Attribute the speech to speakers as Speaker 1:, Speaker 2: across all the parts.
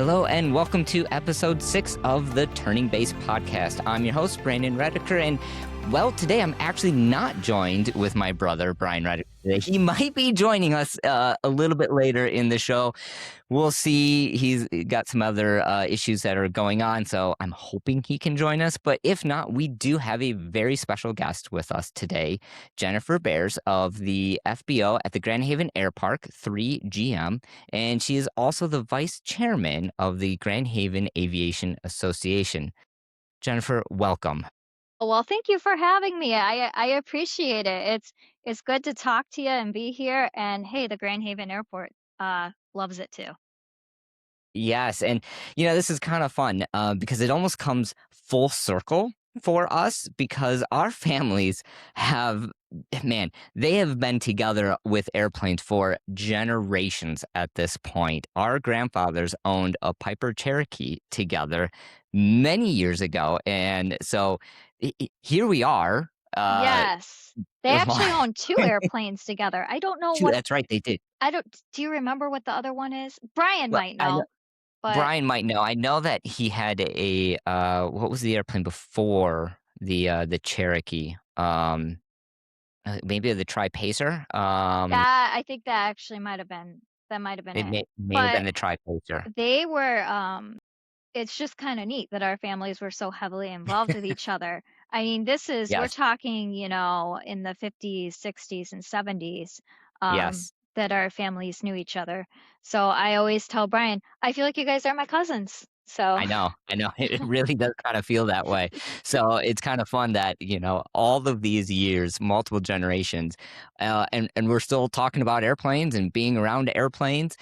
Speaker 1: Hello and welcome to episode 6 of the Turning Base podcast. I'm your host, Brandon Redeker, and well, today I'm actually not joined with my brother, Brian Redeker. Today. He might be joining us a little bit later in the show. We'll see. He's got some other issues that are going on, so I'm hoping he can join us. But if not, we do have a very special guest with us today, Jennifer Bears of the FBO at the Grand Haven Airpark, 3GM, and she is also the vice chairman of the Grand Haven Aviation Association. Jennifer, welcome.
Speaker 2: Well, thank you for having me. I appreciate it. It's good to talk to you and be here. And hey, the Grand Haven Airport loves it too.
Speaker 1: Yes, and this is kind of fun because it almost comes full circle for us because our families have, they have been together with airplanes for generations at this point. Our grandfathers owned a Piper Cherokee together many years ago, and so here we are.
Speaker 2: Yes. They actually own two airplanes together. I don't know what
Speaker 1: That's right, they did.
Speaker 2: do you remember what the other one is? Brian
Speaker 1: Well,
Speaker 2: might
Speaker 1: I know.
Speaker 2: know, but
Speaker 1: Brian might know. I know that he had a what was the airplane before the Cherokee? Maybe the Tri-Pacer.
Speaker 2: I think that might have been
Speaker 1: It
Speaker 2: it.
Speaker 1: may have been
Speaker 2: But
Speaker 1: the Tri-Pacer.
Speaker 2: they were it's just kind of neat that our families were so heavily involved with each other. I mean, we're
Speaker 1: Yes,
Speaker 2: talking, in the 50s, 60s, and 70s,
Speaker 1: yes.
Speaker 2: that our families knew each other. So I always tell Brian, I feel like you guys are my cousins. So
Speaker 1: I know. It really does kind of feel that way. So it's kind of fun that, all of these years, multiple generations, and we're still talking about airplanes and being around airplanes,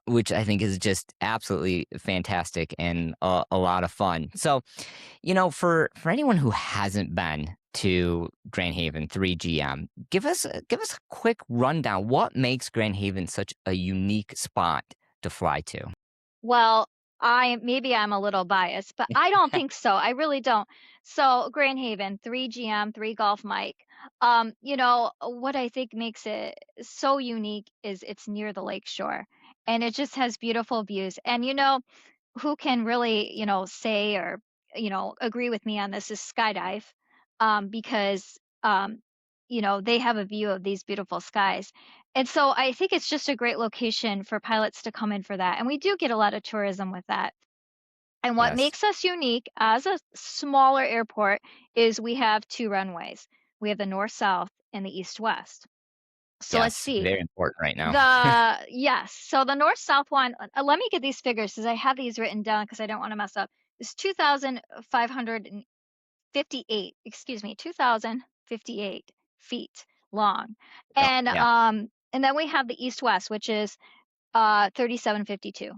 Speaker 1: which I think is just absolutely fantastic and a lot of fun. So, for anyone who hasn't been to Grand Haven 3GM, give us a quick rundown. What makes Grand Haven such a unique spot to fly to?
Speaker 2: Well, maybe I'm a little biased, but I don't think so. I really don't. So Grand Haven, 3GM, 3 Golf Mike. What I think makes it so unique is it's near the lake shore and it just has beautiful views. And who can really, say or, agree with me on this is Skydive, because they have a view of these beautiful skies. And so I think it's just a great location for pilots to come in for that. And we do get a lot of tourism with that. And what
Speaker 1: Yes.
Speaker 2: makes us unique as a smaller airport is we have two runways. We have the north south and the east west. So let's
Speaker 1: Yes.
Speaker 2: see.
Speaker 1: Very important right now.
Speaker 2: Yes. So the north south one, let me get these figures because I have these written down because I don't want to mess up. It's 2,558, excuse me, 2,058 feet long.
Speaker 1: Yeah.
Speaker 2: And
Speaker 1: Yeah.
Speaker 2: then we have the east west, which is 3752.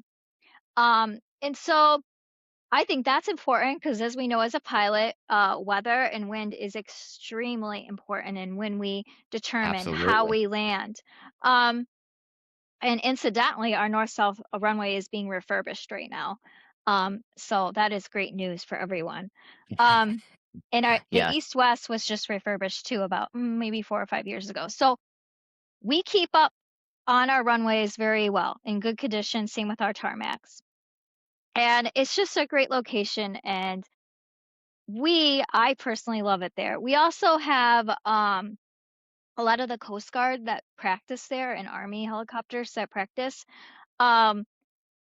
Speaker 2: And so I think that's important because as we know as a pilot, weather and wind is extremely important in when we determine how
Speaker 1: Absolutely.
Speaker 2: we land. Um, and incidentally, our north-south runway is being refurbished right now. So that is great news for everyone. Um, and the
Speaker 1: Yes.
Speaker 2: east-west was just refurbished too about maybe 4 or 5 years ago. So we keep up on our runways very well, in good condition, same with our tarmacs. And it's just a great location, and I personally love it there. We also have, a lot of the Coast Guard that practice there and Army helicopters that practice. Um,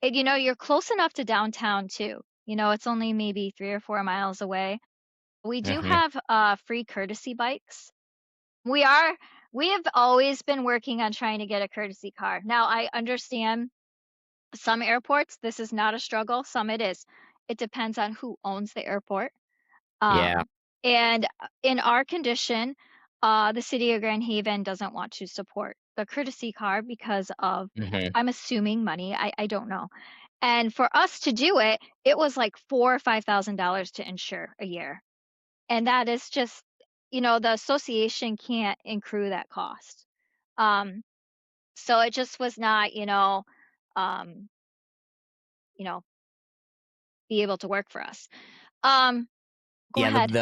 Speaker 2: and, you're close enough to downtown too. It's only maybe 3 or 4 miles away. We do
Speaker 1: Hmm.
Speaker 2: have, free courtesy bikes. We have always been working on trying to get a courtesy car. Now, I understand some airports, this is not a struggle, some it is. It depends on who owns the airport.
Speaker 1: Yeah.
Speaker 2: Um, and in our condition, the city of Grand Haven doesn't want to support the courtesy car because of,
Speaker 1: Hmm.
Speaker 2: I'm assuming money. I don't know. And for us to do it, it was like $4 or $5,000 to insure a year. And that is just, the association can't accrue that cost. Um, so it just was not, um, you know, be able to work for us. Um, Go
Speaker 1: Yeah,
Speaker 2: ahead.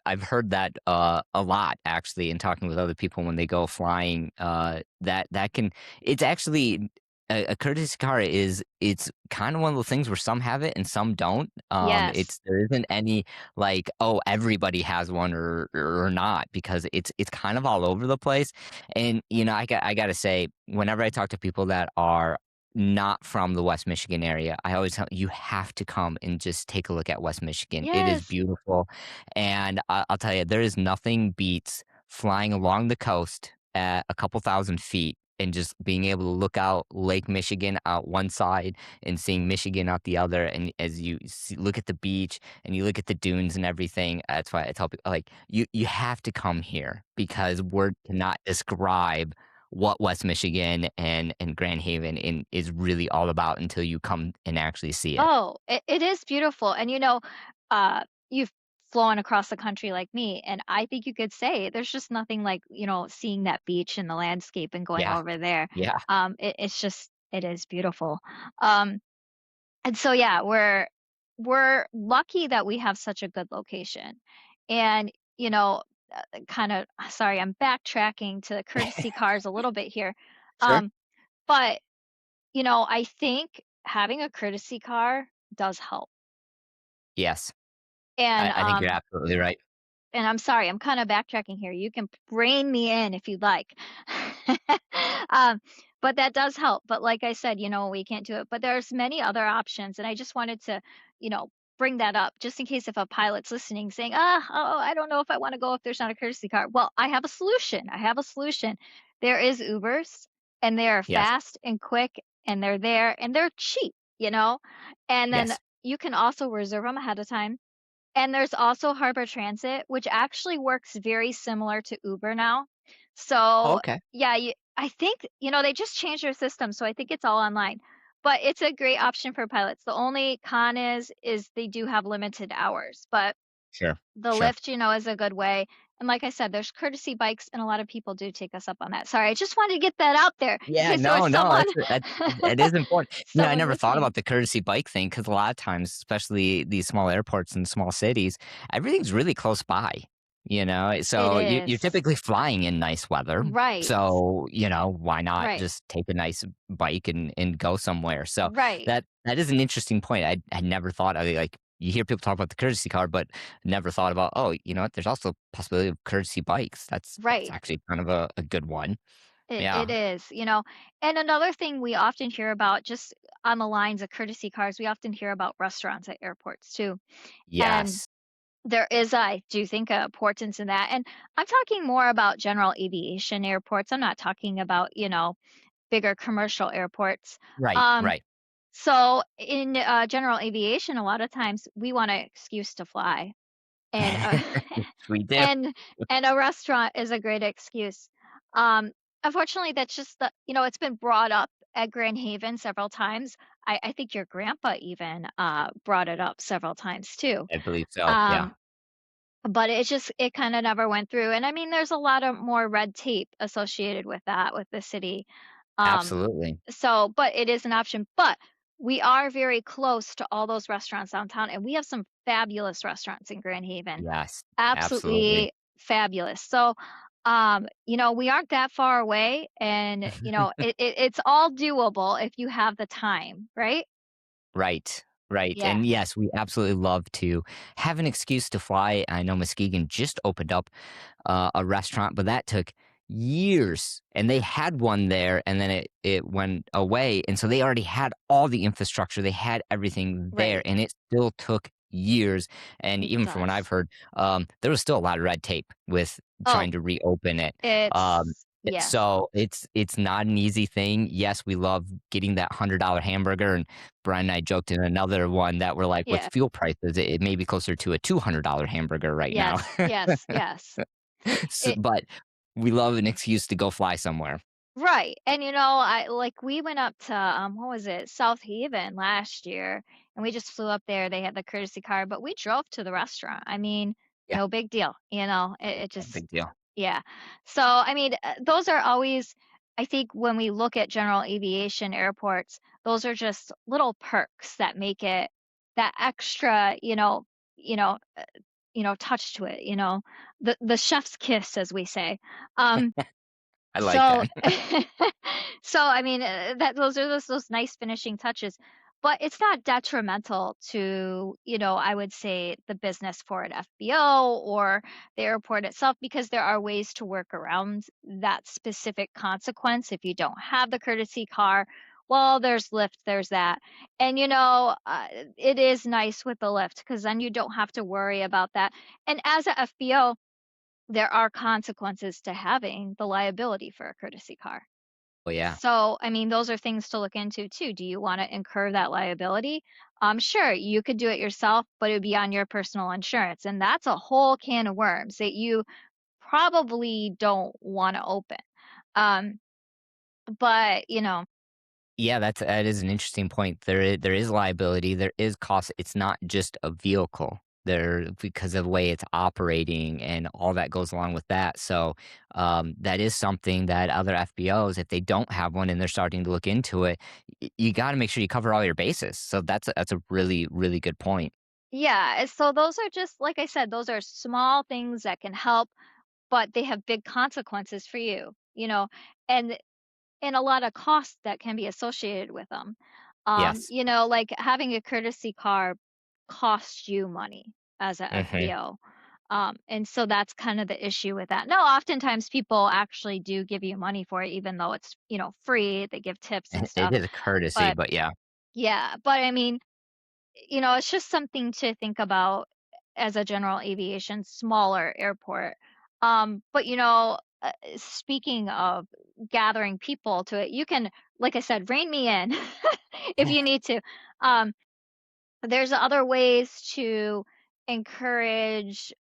Speaker 1: I've heard that a lot actually in talking with other people when they go flying. That can it's actually a courtesy car is it's kind of one of those things where some have it and some don't.
Speaker 2: Yes.
Speaker 1: It's there isn't any like, oh, everybody has one or not because it's kind of all over the place. And I gotta say, whenever I talk to people that are not from the West Michigan area, I always tell you have to come and just take a look at West Michigan. It is
Speaker 2: Yes.
Speaker 1: beautiful, and I'll tell you, there is nothing beats flying along the coast at a couple thousand feet and just being able to look out Lake Michigan out one side and seeing Michigan out the other. And as you look at the beach and you look at the dunes and everything, that's why I tell people like you have to come here because words cannot describe what West Michigan and Grand Haven is really all about until you come and actually see it.
Speaker 2: Oh, it is beautiful, and, you've flown across the country like me, and I think you could say there's just nothing like, seeing that beach and the landscape and going
Speaker 1: Yeah,
Speaker 2: over there.
Speaker 1: yeah,
Speaker 2: It's just it is beautiful. Um, and so, yeah, we're lucky that we have such a good location, and, kinda sorry, I'm backtracking to courtesy cars a little bit here,
Speaker 1: sure.
Speaker 2: um, but I think having a courtesy car does help.
Speaker 1: Yes,
Speaker 2: And
Speaker 1: I think you're absolutely right.
Speaker 2: I'm sorry, I'm kind of backtracking here. You can rein me in if you'd like. um, but that does help. But like I said, we can't do it. But there's many other options, and I just wanted to, you know, bring that up just in case if a pilot's listening, saying, I don't know if I want to go if there's not a courtesy car." Well, I have a solution. I have a solution. There is Ubers, and they are
Speaker 1: Yes,
Speaker 2: fast and quick, and they're there, and they're cheap. And then
Speaker 1: yes.
Speaker 2: you can also reserve them ahead of time, and there's also Harbor Transit, which actually works very similar to Uber now.
Speaker 1: Oh,
Speaker 2: So,
Speaker 1: okay,
Speaker 2: yeah, I think, they just changed their system, so I think it's all online. But it's a great option for pilots. The only con is they do have limited hours, but
Speaker 1: sure,
Speaker 2: the
Speaker 1: sure.
Speaker 2: Lyft, is a good way. And like I said, there's courtesy bikes, and a lot of people do take us up on that. Sorry, I just wanted to get that out there in
Speaker 1: Yeah,
Speaker 2: case there was
Speaker 1: no, no,
Speaker 2: someone
Speaker 1: that it is important. I
Speaker 2: someone
Speaker 1: never thought
Speaker 2: listening.
Speaker 1: about the courtesy bike thing because a lot of times, especially these small airports and small cities, everything's really close by,
Speaker 2: It
Speaker 1: So you're
Speaker 2: is.
Speaker 1: typically flying in nice weather.
Speaker 2: Right.
Speaker 1: So, why not
Speaker 2: Right.
Speaker 1: just take a nice bike and go somewhere? So
Speaker 2: Right.
Speaker 1: that is an interesting point. I never thought of it. Like you hear people talk about the courtesy car, but never thought about, oh, you know what? There's also possibility of courtesy bikes. That's
Speaker 2: Right.
Speaker 1: actually kind of a good one.
Speaker 2: It
Speaker 1: Yeah.
Speaker 2: is, and another thing we often hear about just on the lines of courtesy cars, we often hear about restaurants at airports too. And
Speaker 1: Yes.
Speaker 2: there is, I do think, a importance in that. And I'm talking more about general aviation airports. I'm not talking about, bigger commercial airports.
Speaker 1: Right,
Speaker 2: Um,
Speaker 1: right.
Speaker 2: so in general aviation, a lot of times we want an excuse to fly. And
Speaker 1: We do.
Speaker 2: and a restaurant is a great excuse. Um, Unfortunately, that's just it's been brought up at Grand Haven several times. I think your grandpa even brought it up several times too.
Speaker 1: I believe so, yeah.
Speaker 2: Um, but it kind of never went through. And I mean, there's a lot of more red tape associated with that with the city. Um,
Speaker 1: Absolutely.
Speaker 2: but it is an option. But we are very close to all those restaurants downtown, and we have some fabulous restaurants in Grand Haven.
Speaker 1: Yes, absolutely.
Speaker 2: Absolutely fabulous. So, we aren't that far away, and it's all doable if you have the time, right?
Speaker 1: Right, right,
Speaker 2: Yeah,
Speaker 1: and yes, we absolutely love to have an excuse to fly. I know Muskegon just opened up, a restaurant, but that took years, and they had one there, and then it went away, and so they already had all the infrastructure, they had everything there,
Speaker 2: right.
Speaker 1: and it still took years, and
Speaker 2: It
Speaker 1: even from what I've
Speaker 2: does.
Speaker 1: heard, there was still a lot of red tape with
Speaker 2: Oh,
Speaker 1: trying to reopen it. um,
Speaker 2: yes,
Speaker 1: so it's not an easy thing. Yes, we love getting that $100 hamburger, and Brian and I joked in another one that we're like, with
Speaker 2: yeah,
Speaker 1: fuel prices, it may be closer to a $200 hamburger right now.
Speaker 2: yes, yes, yes.
Speaker 1: But we love an excuse to go fly somewhere.
Speaker 2: Right, and, I like, we went up to, what was it? South Haven last year, and we just flew up there, they had the courtesy car, but we drove to the restaurant. I mean,
Speaker 1: Yeah,
Speaker 2: no big deal, it
Speaker 1: no
Speaker 2: just
Speaker 1: big deal.
Speaker 2: yeah. So, I mean, those are always I think when we look at general aviation airports, those are just little perks that make it that extra, you know, uh, touch to it, the chef's kiss, as we say. Um
Speaker 1: I like
Speaker 2: So
Speaker 1: that.
Speaker 2: so, I mean, that those are those nice finishing touches, but it's not detrimental to, I would say, the business for an FBO or the airport itself, because there are ways to work around that specific consequence if you don't have the courtesy car. Well, there's Lyft, there's that. And, it is nice with the Lyft because then you don't have to worry about that. And as a FBO, there are consequences to having the liability for a courtesy car.
Speaker 1: Oh, yeah.
Speaker 2: So, I mean, those are things to look into too. Do you want to incur that liability? Sure, you could do it yourself, but it would be on your personal insurance. And that's a whole can of worms that you probably don't want to open. Um, but,
Speaker 1: Yeah, that is an interesting point. There is liability, there is cost. It's not just a vehicle there because of the way it's operating and all that goes along with that. So that is something that other FBOs, if they don't have one and they're starting to look into it, you got to make sure you cover all your bases. So that's a really really good point.
Speaker 2: yeah. So those are just, like I said, those are small things that can help, but they have big consequences for you, and a lot of costs that can be associated with them.
Speaker 1: Yes.
Speaker 2: Like having a courtesy car costs you money as a
Speaker 1: Hmm.
Speaker 2: FBO. And so that's kind of the issue with that. Now, oftentimes people actually do give you money for it, even though it's, free. They give tips and
Speaker 1: It
Speaker 2: stuff.
Speaker 1: is a courtesy,
Speaker 2: But
Speaker 1: but yeah.
Speaker 2: yeah, but I mean, it's just something to think about as a general aviation smaller airport. But speaking of gathering people to it, you can, like I said, rein me in if you need to. Um, there's other ways to encourage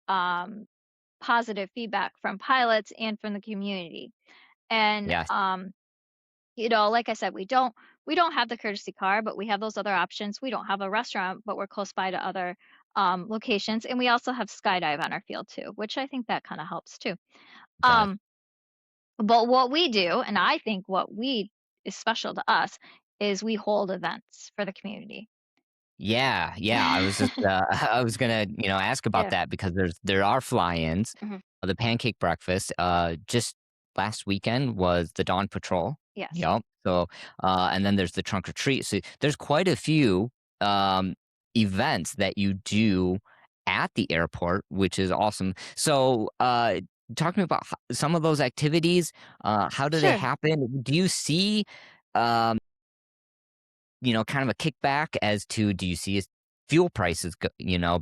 Speaker 2: positive feedback from pilots and from the community. And
Speaker 1: Yes.
Speaker 2: like I said, we don't have the courtesy car, but we have those other options. We don't have a restaurant, but we're close by to other locations, and we also have skydive on our field too, which I think that kind of helps too.
Speaker 1: It does.
Speaker 2: Um, but what we do, and I think what we is special to us, is we hold events for the community.
Speaker 1: Yeah, yeah, I was just, I was gonna, ask about
Speaker 2: Yeah.
Speaker 1: that because there are fly-ins.
Speaker 2: Mhm.
Speaker 1: The pancake breakfast, just last weekend was the dawn patrol.
Speaker 2: Yes.
Speaker 1: Yep. So, and then there's the trunk or treat. So there's quite a few, events that you do at the airport, which is awesome. So, talk to me about some of those activities. How do they
Speaker 2: Sure.
Speaker 1: happen? Do you see, um kind of a kickback as to do you see as fuel prices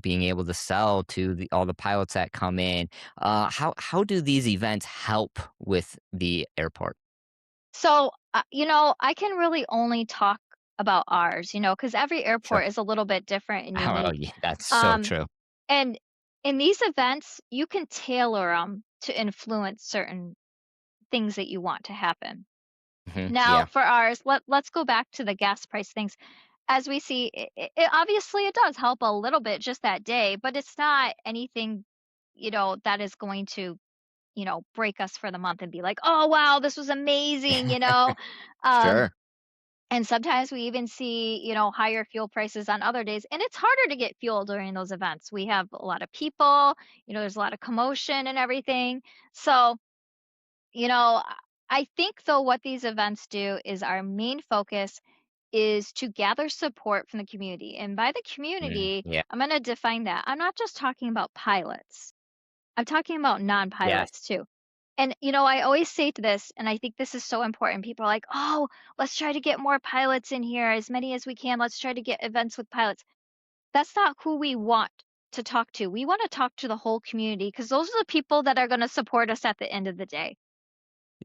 Speaker 1: being able to sell to all the pilots that come in? How do these events help with the airport?
Speaker 2: So, I can really only talk about ours, because every
Speaker 1: Sure.
Speaker 2: airport is a little bit different and
Speaker 1: Oh,
Speaker 2: unique.
Speaker 1: yeah, that's so
Speaker 2: Um,
Speaker 1: true.
Speaker 2: and in these events, you can tailor them to influence certain things that you want to happen.
Speaker 1: Hmm.
Speaker 2: Now,
Speaker 1: Yeah.
Speaker 2: for ours, let's go back to the gas price things. As we see, it obviously it does help a little bit just that day, but it's not anything, that is going to, break us for the month and be like, oh wow, this was amazing. Um,
Speaker 1: Sure.
Speaker 2: and sometimes we even see, higher fuel prices on other days, and it's harder to get fuel during those events. We have a lot of people, there's a lot of commotion and everything. So, you know, I I think though what these events do is our main focus is to gather support from the community. And by the
Speaker 1: Mm,
Speaker 2: community,
Speaker 1: yeah.
Speaker 2: I'm going to define that. I'm not just talking about pilots. I'm talking about
Speaker 1: Yes.
Speaker 2: non-pilots too. And I always say to this, and I think this is so important. People are like, "Oh, let's try to get more pilots in here, as many as we can. Let's try to get events with pilots." That's not who we want to talk to. We want to talk to the whole community because those are the people that are going to support us at the end of the day.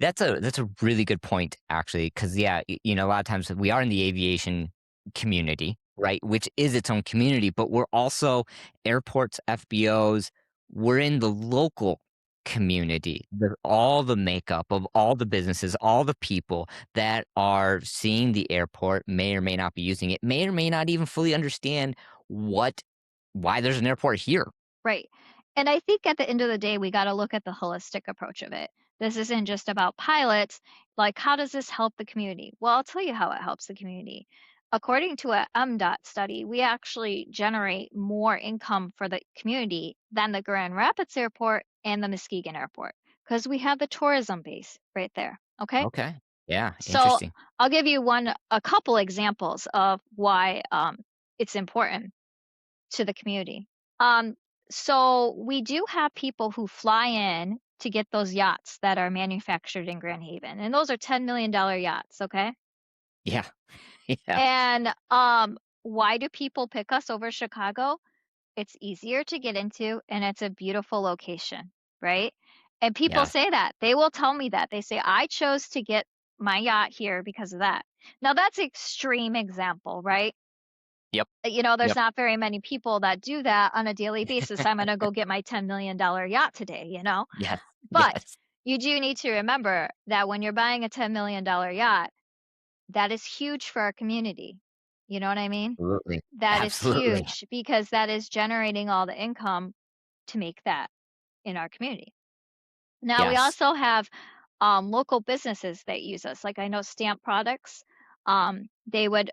Speaker 1: That's a really good point, actually, because yeah, a lot of times we are in the aviation community, right? Which is its own community, but we're also airports, FBOs. We're in the local community, all the makeup of all the businesses, all the people that are seeing the airport may or may not be using it, may or may not even fully understand what why there's an airport here.
Speaker 2: Right. And I think at the end of the day, we got to look at the holistic approach of it. This isn't just about pilots. Like, how does this help the community? Well, I'll tell you how it helps the community. According to a MDOT study, we actually generate more income for the community than the Grand Rapids Airport and the Muskegon Airport. because we have the tourism base right there. Okay.
Speaker 1: Okay. Yeah.
Speaker 2: So
Speaker 1: Interesting.
Speaker 2: I'll give you a couple examples of why it's important to the community. Um, so we do have people who fly in to get those yachts that are manufactured in Grand Haven, and those are $10 million yachts. Okay.
Speaker 1: Yeah. Yeah.
Speaker 2: And why do people pick us over Chicago? It's easier to get into and it's a beautiful location, right? And people
Speaker 1: Yes.
Speaker 2: say that. They will tell me that. They say, I chose to get my yacht here because of that. Now, that's extreme example, right?
Speaker 1: Yep.
Speaker 2: There's
Speaker 1: Yep.
Speaker 2: not very many people that do that on a daily basis. I'm going to go get my $10 million yacht today.
Speaker 1: Yes.
Speaker 2: But
Speaker 1: Yes.
Speaker 2: you do need to remember that when you're buying a $10 million yacht, that is huge for our community. You know what I mean?
Speaker 1: Absolutely.
Speaker 2: That is
Speaker 1: Absolutely.
Speaker 2: huge because that is generating all the income to make that in our community. Now we
Speaker 1: Yes.
Speaker 2: also have local businesses that use us. Like I know Stamp Products, they would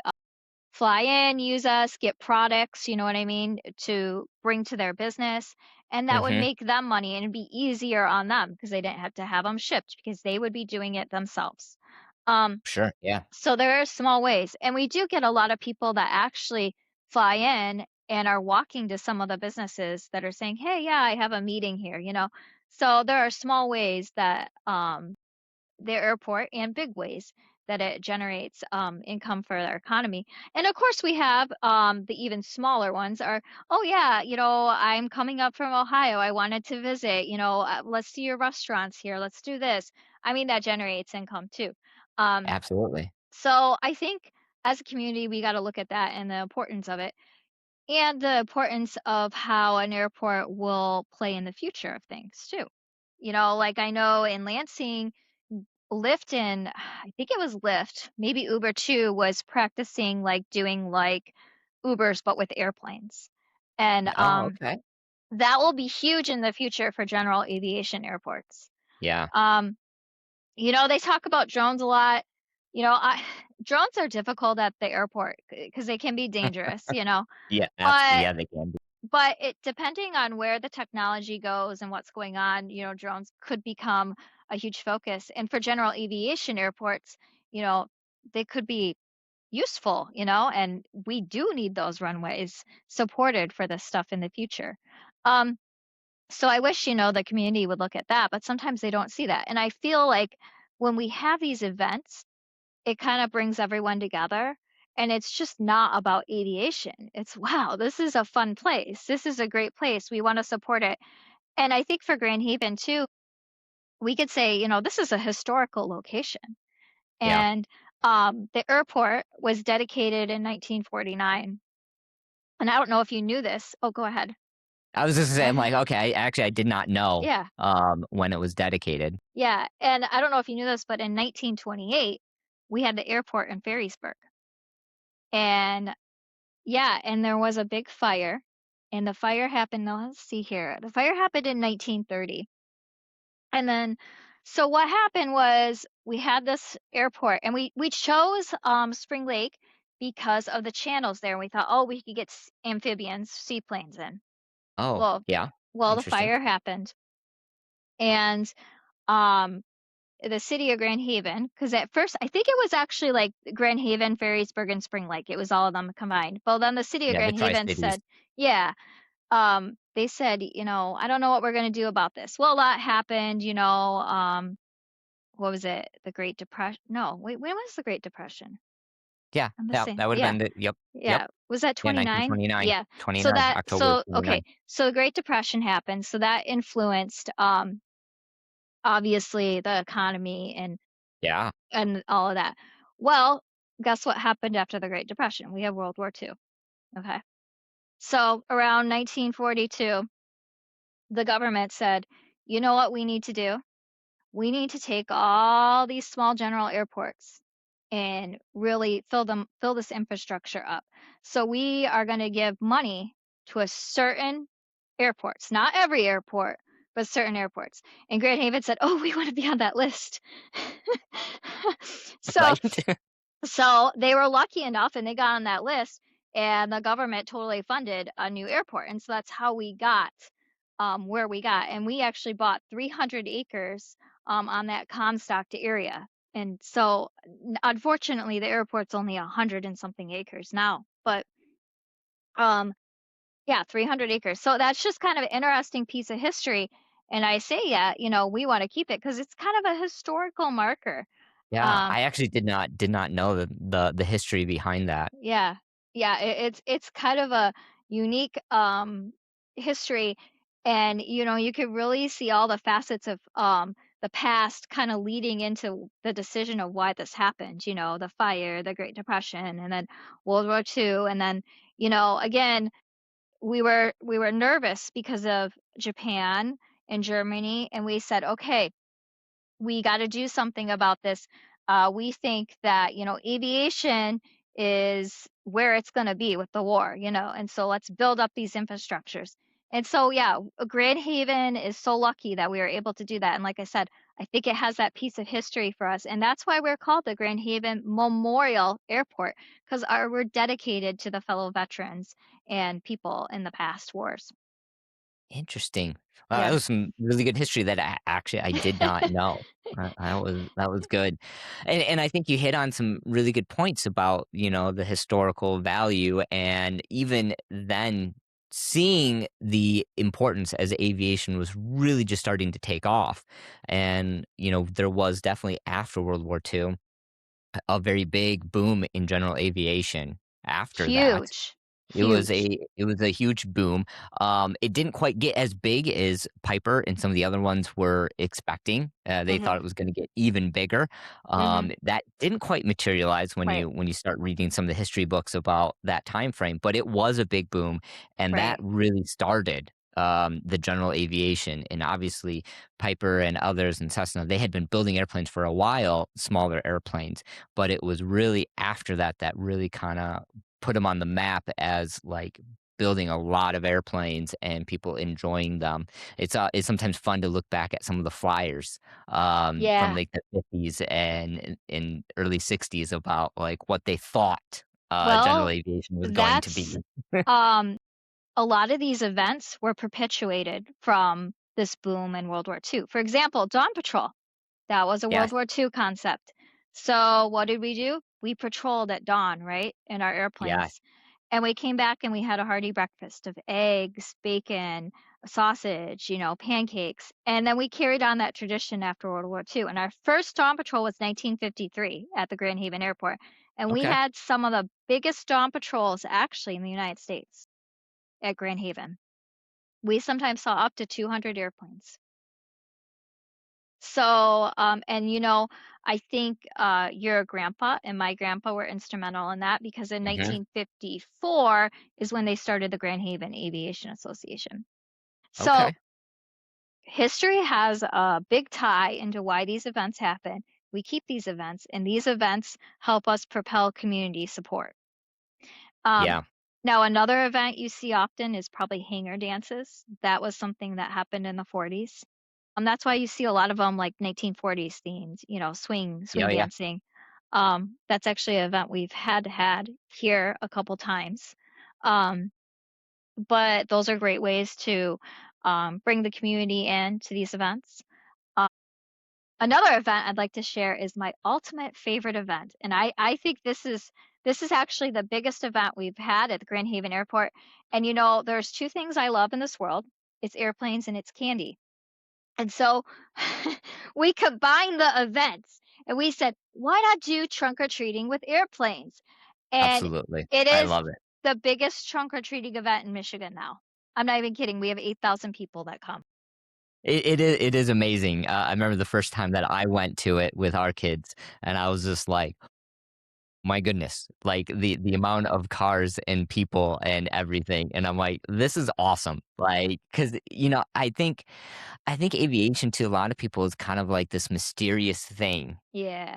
Speaker 2: fly in, use us, get products, you know what I mean, to bring to their business. And that would
Speaker 1: Hmm.
Speaker 2: make them money and it'd be easier on them because they didn't have to have them shipped because they would be doing it themselves. Um,
Speaker 1: Sure. Yeah.
Speaker 2: so there are small ways. And we do get a lot of people that actually fly in and are walking to some of the businesses that are saying, "Hey, yeah, I have a meeting here." So there are small ways that the airport and big ways that it generates income for our economy. And of course, we have the even smaller ones are, oh, yeah, I'm coming up from Ohio. I wanted to visit, let's see your restaurants here. Let's do this. I mean, that generates income too. Um,
Speaker 1: Absolutely.
Speaker 2: so I think as a community, we got to look at that and the importance of it and the importance of how an airport will play in the future of things too. Like I know in Lansing, Lyft and I think it was Lyft, maybe Uber too, was practicing like doing like Ubers but with airplanes. And
Speaker 1: Oh, okay.
Speaker 2: that will be huge in the future for general aviation airports.
Speaker 1: Yeah.
Speaker 2: Um, they talk about drones a lot. Drones are difficult at the airport because they can be dangerous.
Speaker 1: Yeah. Absolutely.
Speaker 2: But
Speaker 1: Yeah, they can be.
Speaker 2: it depending on where the technology goes and what's going on, drones could become a huge focus. And for general aviation airports, you know, they could be useful, and we do need those runways supported for this stuff in the future. Um, so I wish, the community would look at that, but sometimes they don't see that. And I feel like when we have these events, it kind of brings everyone together. And it's just not about aviation. It's, wow, this is a fun place. This is a great place. We want to support it. And I think for Grand Haven too, we could say, this is a historical location.
Speaker 1: Yeah.
Speaker 2: And the airport was dedicated in 1949. And I don't know if you knew this. Oh, go ahead.
Speaker 1: I was just saying, like, okay, actually, I did not know
Speaker 2: Yeah.
Speaker 1: when it was dedicated.
Speaker 2: Yeah. And I don't know if you knew this, but in 1928, we had the airport in Ferrisburg. And yeah, and there was a big fire, and the fire happened now let's see here. The fire happened in 1930. And then so what happened was we had this airport and we chose Spring Lake because of the channels there. And we thought, oh, we could get amphibians, seaplanes in.
Speaker 1: Oh,
Speaker 2: Well,
Speaker 1: yeah.
Speaker 2: the
Speaker 1: Interesting.
Speaker 2: fire happened and um the city of Grand Haven, because at first I think it was actually like Grand Haven, Ferrisburg, and Spring Lake. It was all of them combined. Well, then the city of
Speaker 1: Yeah, the
Speaker 2: Grand Haven
Speaker 1: Tri-Cities.
Speaker 2: said, yeah, they said, I don't know what we're going to do about this. Well, a lot happened. What was it? The Great Depression? No, wait, when was the Great Depression?
Speaker 1: Yeah,
Speaker 2: I'm
Speaker 1: yeah,
Speaker 2: missing.
Speaker 1: that would have
Speaker 2: Yeah,
Speaker 1: been the yep, yep.
Speaker 2: yeah. Was that
Speaker 1: Yeah,
Speaker 2: 29?
Speaker 1: 1929.
Speaker 2: Yeah. So
Speaker 1: 29,
Speaker 2: that,
Speaker 1: October of
Speaker 2: so, okay.
Speaker 1: 29.
Speaker 2: So the Great Depression happened. So that influenced, obviously the economy
Speaker 1: Yeah.
Speaker 2: and all of that. Well, guess what happened after the Great Depression? We have World War II. Okay. So around 1942, the government said, you know what we need to do? We need to take all these small general airports and really fill this infrastructure up. So we are going to give money to a certain airports, not every airport, but certain airports. And Grand Haven said, "Oh, we want to be on that list." so
Speaker 1: Right?
Speaker 2: so they were lucky enough and they got on that list and the government totally funded a new airport. And so that's how we got where we got, and we actually bought 300 acres on that Comstock area. And so, unfortunately, the airport's only 100 and something acres now, but um, yeah, 300 acres. So that's just kind of an interesting piece of history. And I say, yeah, we want to keep it because it's kind of a historical marker.
Speaker 1: Yeah,
Speaker 2: Um,
Speaker 1: I actually did not know the history behind that.
Speaker 2: Yeah. Yeah, it's kind of a unique, history, and, you could really see all the facets of, the past kinda leading into the decision of why this happened, the fire, the Great Depression, and then World War II, and then, again, we were nervous because of Japan and Germany, and we said, "Okay, we got to do something about this. We think that, aviation is where it's going to be with the war, and so let's build up these infrastructures. And so, yeah, Grand Haven is so lucky that we were able to do that. And like I said, I think it has that piece of history for us. And that's why we're called the Grand Haven Memorial Airport, because we're dedicated to the fellow veterans and people in the past wars.
Speaker 1: Interesting. Wow, that
Speaker 2: Yeah.
Speaker 1: was some really good history that I did not know. That was good, and I think you hit on some really good points about the historical value, and even then seeing the importance as aviation was really just starting to take off, and there was definitely after World War II a very big boom in general aviation after that.
Speaker 2: Huge,
Speaker 1: It was
Speaker 2: huge.
Speaker 1: a huge boom. It didn't quite get as big as Piper and some of the other ones were expecting. They thought
Speaker 2: Hmm.
Speaker 1: it was gonna get even bigger.
Speaker 2: Hmm.
Speaker 1: That didn't quite materialize when
Speaker 2: Right,
Speaker 1: you start reading some of the history books about that time frame, but it was a big boom, and that
Speaker 2: right.
Speaker 1: really started, the general aviation, and obviously Piper and others and Cessna, they had been building airplanes for a while, smaller airplanes, but it was really after that that really kinda put them on the map as, like, building a lot of airplanes and people enjoying them. It's sometimes fun to look back at some of the flyers, from,
Speaker 2: Yeah.
Speaker 1: like, the '50s and early '60s about, like, what they thought, general
Speaker 2: Well,
Speaker 1: aviation was going to
Speaker 2: that's
Speaker 1: be.
Speaker 2: um, a lot of these events were perpetuated from this boom in World War II. For example, Dawn Patrol, that was a
Speaker 1: Yes.
Speaker 2: World War II concept. So what did we do? We patrolled at dawn, right, in our
Speaker 1: Yeah.
Speaker 2: airplanes. And we came back and we had a hearty breakfast of eggs, bacon, sausage, pancakes. And then we carried on that tradition after World War II. And our first dawn patrol was 1953 at the Grand Haven Airport. And we
Speaker 1: Okay.
Speaker 2: had some of the biggest dawn patrols actually in the United States at Grand Haven. We sometimes saw up to 200 airplanes. So, and I think your grandpa and my grandpa were instrumental in that because in
Speaker 1: Mhm.
Speaker 2: 1954 is when they started the Grand Haven Aviation Association. So,
Speaker 1: Okay.
Speaker 2: history has a big tie into why these events happen. We keep these events, and these events help us propel community support. Um,
Speaker 1: Yeah.
Speaker 2: Now, another event you see often is probably hanger dances. That was something that happened in the 40s. That's why you see a lot of them like 1940s themed,
Speaker 1: Yeah,
Speaker 2: swing
Speaker 1: yeah.
Speaker 2: dancing. That's actually an event we've had here a couple times. Um, but those are great ways to bring the community in to these events. Um, Another event I'd like to share is my ultimate favorite event, and I think this is actually the biggest event we've had at the Grand Haven Airport. And there's two things I love in this world. It's airplanes and it's candy. And so we combined the events and we said, why not do trunk or treating with airplanes? And
Speaker 1: Absolutely.
Speaker 2: it
Speaker 1: I
Speaker 2: is
Speaker 1: love it.
Speaker 2: the biggest trunk or treating event in Michigan now. I'm not even kidding. We have 8,000 people that come.
Speaker 1: It is amazing. I remember the first time that I went to it with our kids, and I was just like, my goodness, like the amount of cars and people and everything, and I'm like, "This is awesome." Like, because I think aviation to a lot of people is kind of like this mysterious thing.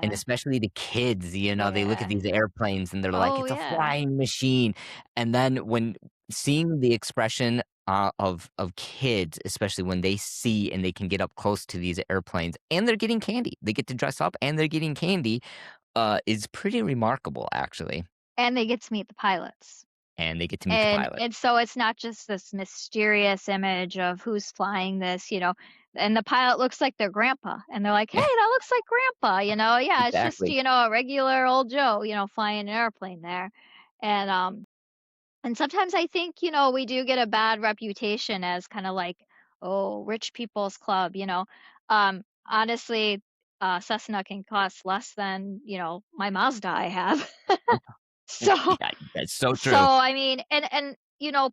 Speaker 1: And
Speaker 2: Yeah.
Speaker 1: especially the kids, they look at
Speaker 2: Yeah.
Speaker 1: these airplanes and they're like,
Speaker 2: Oh,
Speaker 1: "It's a
Speaker 2: yeah.
Speaker 1: flying machine." And then when seeing the expression, of kids, especially when they see and they can get up close to these airplanes and they're getting candy. They get to dress up and they're getting candy, is pretty remarkable, actually.
Speaker 2: And they get to meet the pilots.
Speaker 1: and they get to meet the
Speaker 2: And
Speaker 1: pilot.
Speaker 2: and so it's not just this mysterious image of who's flying this, and the pilot looks like their grandpa, and they're like, "Hey, that looks like grandpa," Yeah, it's just,
Speaker 1: Exactly.
Speaker 2: a regular old Joe, flying an airplane there. And, and sometimes I think, we do get a bad reputation as kinda like, "Oh, rich people's club," Honestly, Cessna can cost less than, my Mazda I have. So
Speaker 1: Yeah, that's so
Speaker 2: so,
Speaker 1: true.
Speaker 2: I mean, and,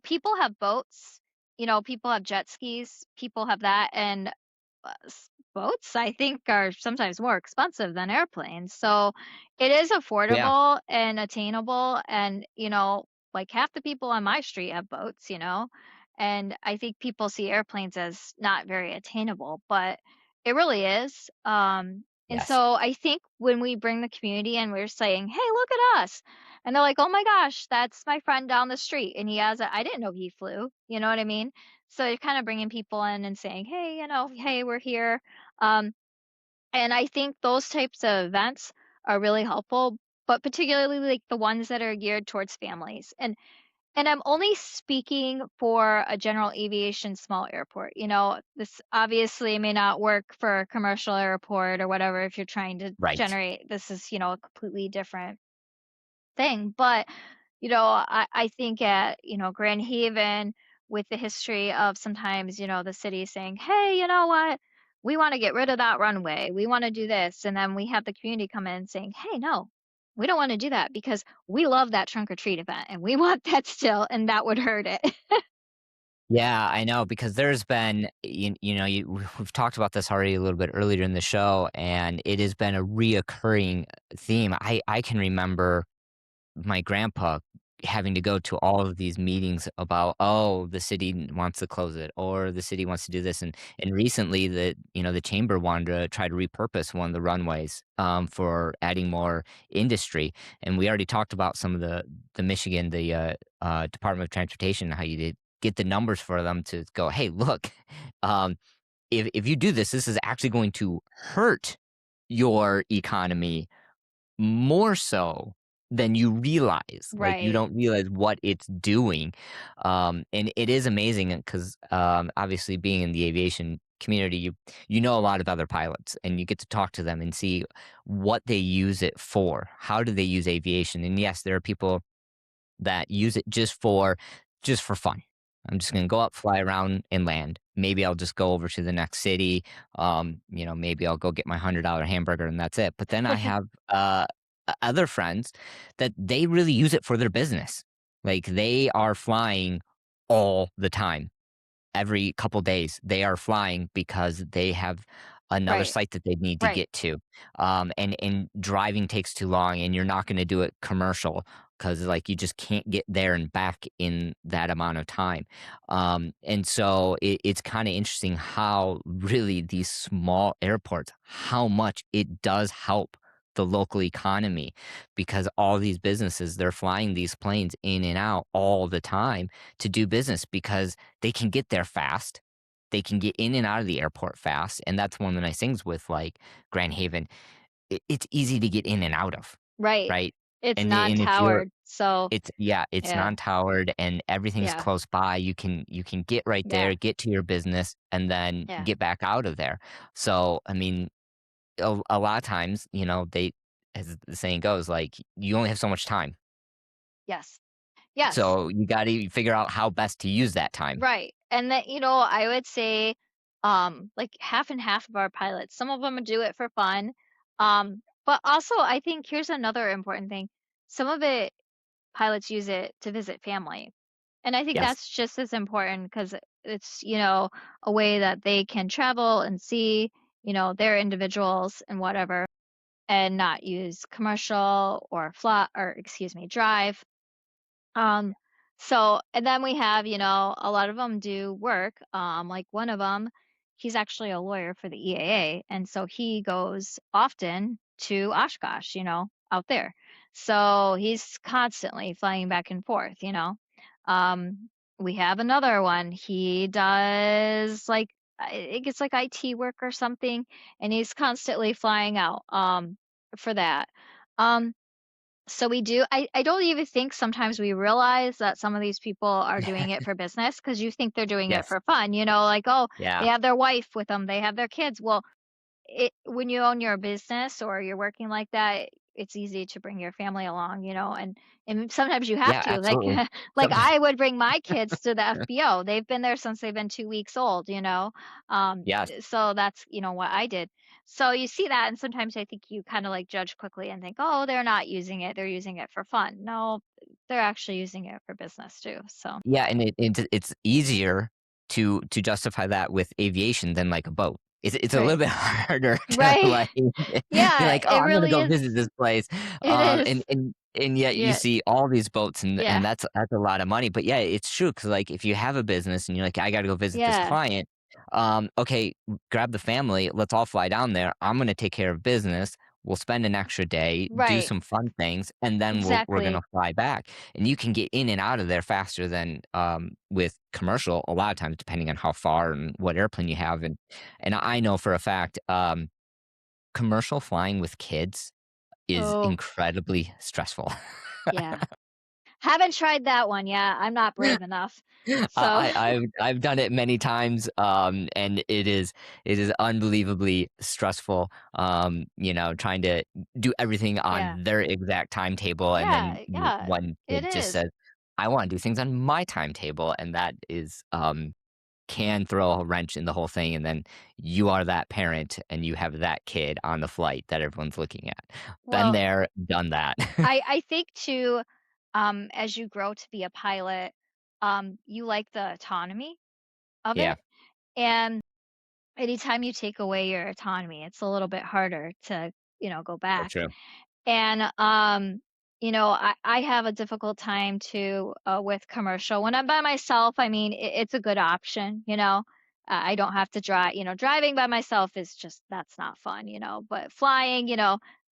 Speaker 2: people have boats, people have jet skis, people have that, and, boats, I think, are sometimes more expensive than airplanes, so it is
Speaker 1: Yeah.
Speaker 2: affordable and attainable, and, like, half the people on my street have boats, and I think people see airplanes as not very attainable, but it really is, and
Speaker 1: Yes.
Speaker 2: so I think when we bring the community and we're saying, "Hey, look at us," and they're like, "Oh my gosh, that's my friend down the street, and he has a I didn't know he flew." You know what I mean? So you're kinda bringing people in and saying, "Hey, hey, we're here." Um, and I think those types of events are really helpful, but particularly, like, the ones that are geared towards families. And I'm only speaking for a general aviation small airport. This obviously may not work for a commercial airport or whatever if you're trying to
Speaker 1: Right.
Speaker 2: generate this is, a completely different thing. But, I think at, Grand Haven, with the history of sometimes, the city saying, "Hey, you know what? We want to get rid of that runway. We want to do this." And then we have the community come in saying, "Hey, no, we don't want to do that because we love that trunk or treat event and we want that still, and that would hurt it."
Speaker 1: Yeah, I know because there's been we've talked about this already a little bit earlier in the show, and it has been a reoccurring theme. I can remember my grandpa having to go to all of these meetings about, "Oh, the city wants to close it," or "The city wants to do this," and recently the chamber wanted to try to repurpose one of the runways, for adding more industry, and we already talked about some of the Michigan, Department of Transportation, how you did get the numbers for them to go, "Hey, look, um, if you do this, this is actually going to hurt your economy more so than you realize, like, you
Speaker 2: Right.
Speaker 1: don't realize what it's doing, and it is amazing because, obviously, being in the aviation community, you know a lot of other pilots, and you get to talk to them and see what they use it for. How do they use aviation? And, yes, there are people that use it just for fun. I'm just gonna go up, fly around, and land. Maybe I'll just go over to the next city. Maybe I'll go get my $100 hamburger and that's it. But then I have other friends that they really use it for their business. Like they are flying all the time every couple days they are flying because they have another
Speaker 2: Right.
Speaker 1: site that they need to
Speaker 2: Right.
Speaker 1: get to. And driving takes too long and you're not going to do it commercial because like you just can't get there and back in that amount of time. And so it's kind of interesting how really these small airports, how much it does help the local economy because all these businesses they're flying these planes in and out all the time to do business because they can get there fast. They can get in and out of the airport fast, and that's one of the nice things with, like, Grand Haven. It's easy to get in and out of,
Speaker 2: Right.
Speaker 1: right?
Speaker 2: It's
Speaker 1: And if you're
Speaker 2: non-towered, so
Speaker 1: it's yeah, it's
Speaker 2: yeah.
Speaker 1: non-towered and everything's
Speaker 2: Yeah.
Speaker 1: close by. You can get right there,
Speaker 2: Yeah.
Speaker 1: get to your business, and then
Speaker 2: Yeah.
Speaker 1: get back out of there. So, I mean, a lot of times, they as the saying goes, like, you only have so much time.
Speaker 2: Yes. Yes.
Speaker 1: So, you gotta figure out how best to use that time.
Speaker 2: Right. And that, I would say, like half and half of our pilots, some of them do it for fun. But also I think here's another important thing. Some of it pilots use it to visit family. And I think
Speaker 1: Yes.
Speaker 2: that's just as important because it's, a way that they can travel and see, their individuals and whatever and not use commercial or fly or excuse me, drive. Um, so and then we have, a lot of them do work. Like one of them, he's actually a lawyer for the EAA, and so he goes often to Oshkosh, out there. So he's constantly flying back and forth. We have another one. He does like I think it's like IT work or something, and he's constantly flying out for that. Um So we do I don't even think sometimes we realize that some of these people are doing it for business because you think they're doing it
Speaker 1: Yes.
Speaker 2: for fun, like, "Oh, they
Speaker 1: Yeah.
Speaker 2: have their wife with them, they have their kids." Well, when you own your business or you're working like that, it's easy to bring your family along, and sometimes you have
Speaker 1: Yeah,
Speaker 2: to. Like
Speaker 1: absolutely.
Speaker 2: like
Speaker 1: Some
Speaker 2: I would bring my kids to the FBO. They've been there since they've been 2 weeks old,
Speaker 1: Yes.
Speaker 2: so that's, what I did. So you see that, and sometimes I think you kinda, like, judge quickly and think, "Oh, they're not using it, they're using it for fun." No, they're actually using it for business too, so
Speaker 1: Yeah, and it's easier to justify that with aviation than, like, a boat. It's a little
Speaker 2: right.
Speaker 1: bit harder to,
Speaker 2: Right.
Speaker 1: like, be
Speaker 2: Yeah,
Speaker 1: like, "Oh,
Speaker 2: it
Speaker 1: I'm gonna
Speaker 2: really
Speaker 1: go
Speaker 2: is.
Speaker 1: visit this place,"
Speaker 2: It is.
Speaker 1: and yet you
Speaker 2: Yeah,
Speaker 1: see all these boats, and
Speaker 2: yeah,
Speaker 1: that's a lot of money, but yeah, it's true because like, if you have a business and you're like, "I gotta go visit this
Speaker 2: yeah.
Speaker 1: client," okay, grab the family, let's all fly down there, I'm gonna take care of business, we'll spend an extra day, do
Speaker 2: Right.
Speaker 1: some fun things, and then we're gonna
Speaker 2: Exactly.
Speaker 1: fly back, and you can get in and out of there faster than, with commercial a lot of times depending on how far and what airplane you have, and I know for a fact, commercial flying with kids is
Speaker 2: Oh,
Speaker 1: incredibly stressful.
Speaker 2: yeah. Haven't tried that one yet. I'm not brave enough. So,
Speaker 1: I've done it many times, and it is unbelievably stressful, trying to do everything
Speaker 2: yeah.
Speaker 1: on their exact timetable, and then
Speaker 2: Yeah, yeah.
Speaker 1: one
Speaker 2: It
Speaker 1: kid just
Speaker 2: is.
Speaker 1: says, "I wanna do things on my timetable," and that is, can throw a wrench in the whole thing, and then you are that parent, and you have that kid on the flight that everyone's looking at. Been
Speaker 2: Well,
Speaker 1: there, done that.
Speaker 2: I think too, as you grow to be a pilot, you like the autonomy of
Speaker 1: Yeah,
Speaker 2: it, and anytime you take away your autonomy, it's a little bit harder to, go
Speaker 1: so
Speaker 2: back.
Speaker 1: true.
Speaker 2: And, I have a difficult time too, with commercial. When I'm by myself, I mean, it's a good option, I don't have to drive. Driving by myself is just that's not fun, but flying,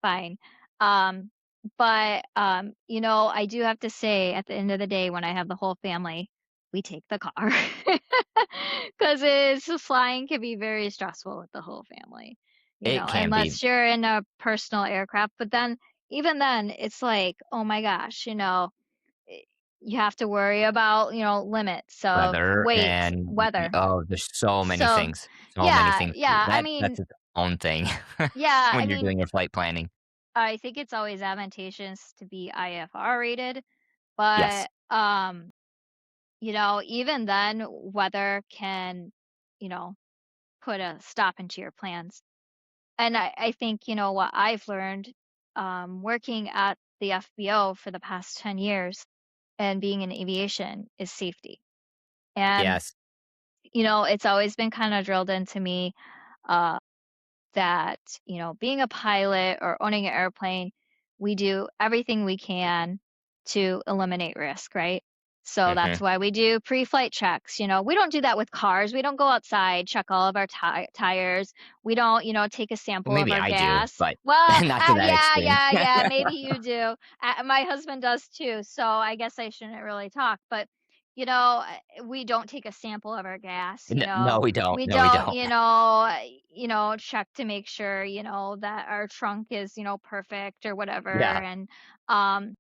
Speaker 2: fine. Um, but I do have to say at the end of the day when I have the whole family, we take the car. 'Cause it's flying can be very stressful with the whole family,
Speaker 1: It can be.
Speaker 2: unless you're in a personal aircraft, but then even then, it's like, "Oh my gosh," eh, you have to worry about, limits of
Speaker 1: Weather
Speaker 2: weight,
Speaker 1: and
Speaker 2: weather.
Speaker 1: oh, there's
Speaker 2: So,
Speaker 1: so many things.
Speaker 2: yeah, I
Speaker 1: That's
Speaker 2: mean
Speaker 1: its own thing
Speaker 2: yeah, I
Speaker 1: when you're
Speaker 2: mean,
Speaker 1: doing your flight planning.
Speaker 2: I think it's always advantageous to be IFR rated,
Speaker 1: Yes,
Speaker 2: but, even then, weather can, you know, put a stop into your plans. And I think, what I've learned, working at the FBO for the past 10 years and being in aviation is safety. And,
Speaker 1: yes,
Speaker 2: it's always been kind of drilled into me uh, that, being a pilot or owning an airplane, we do everything we can to eliminate risk, right? So that's
Speaker 1: mhm.
Speaker 2: why we do pre-flight checks. We don't do that with cars. We don't go outside, check all of our tires. We don't, take a
Speaker 1: Well,
Speaker 2: sample of
Speaker 1: maybe
Speaker 2: our
Speaker 1: I do,
Speaker 2: gas.
Speaker 1: but
Speaker 2: Well,
Speaker 1: not to that
Speaker 2: yeah,
Speaker 1: extreme.
Speaker 2: yeah, yeah. Maybe you do. My husband does too. So I guess I shouldn't really talk. But, we don't take a sample of our gas.
Speaker 1: No, we don't.
Speaker 2: We
Speaker 1: No, we
Speaker 2: don't,
Speaker 1: don't.
Speaker 2: check to make sure, that our trunk is, perfect or whatever.
Speaker 1: Yeah,
Speaker 2: And um,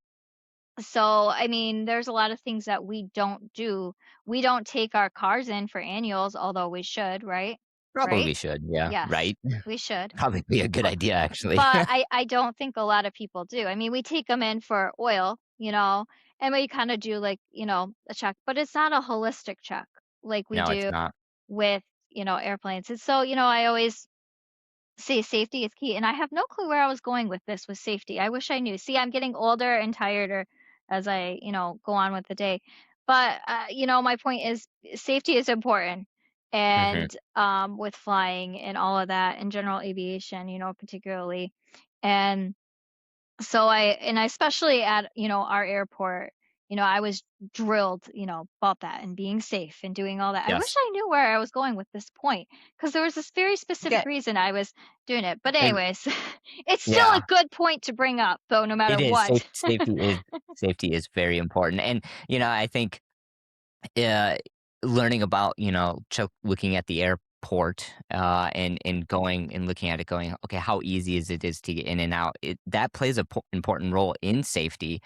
Speaker 2: so I mean, there's a lot of things that we don't do. We don't take our cars in for annuals, although we should, right? Right?
Speaker 1: probably should, yeah,
Speaker 2: Yes,
Speaker 1: right?
Speaker 2: we should.
Speaker 1: Probably be a good
Speaker 2: But
Speaker 1: idea, actually.
Speaker 2: but I don't think a lot of people do. I mean, we take them in for oil, and we kind of do like, a check, but it's not a holistic check like we
Speaker 1: No, it's
Speaker 2: do
Speaker 1: not.
Speaker 2: with, airplanes. And so, I always say safety is key, and I have no clue where I was going with this with safety. I wish I knew. See, I'm getting older and tireder as I, go on with the day. But my point is safety is important.
Speaker 1: Mhm.
Speaker 2: And with flying and all of that in general aviation, particularly. And so I especially at, our airport, I was drilled, about that and being safe and doing all that. I wish
Speaker 1: Yes.
Speaker 2: I knew where I was going with this point because there was this very specific
Speaker 1: Yeah,
Speaker 2: reason I was doing it. But
Speaker 1: and
Speaker 2: anyways, it's still a
Speaker 1: yeah,
Speaker 2: good point to bring up though, no matter
Speaker 1: it is.
Speaker 2: what.
Speaker 1: Safety is very important, and, I think, uh, learning about, looking at the airport, and going and looking at it going, "Okay, how easy is to get in and out?" That plays a important role in safety,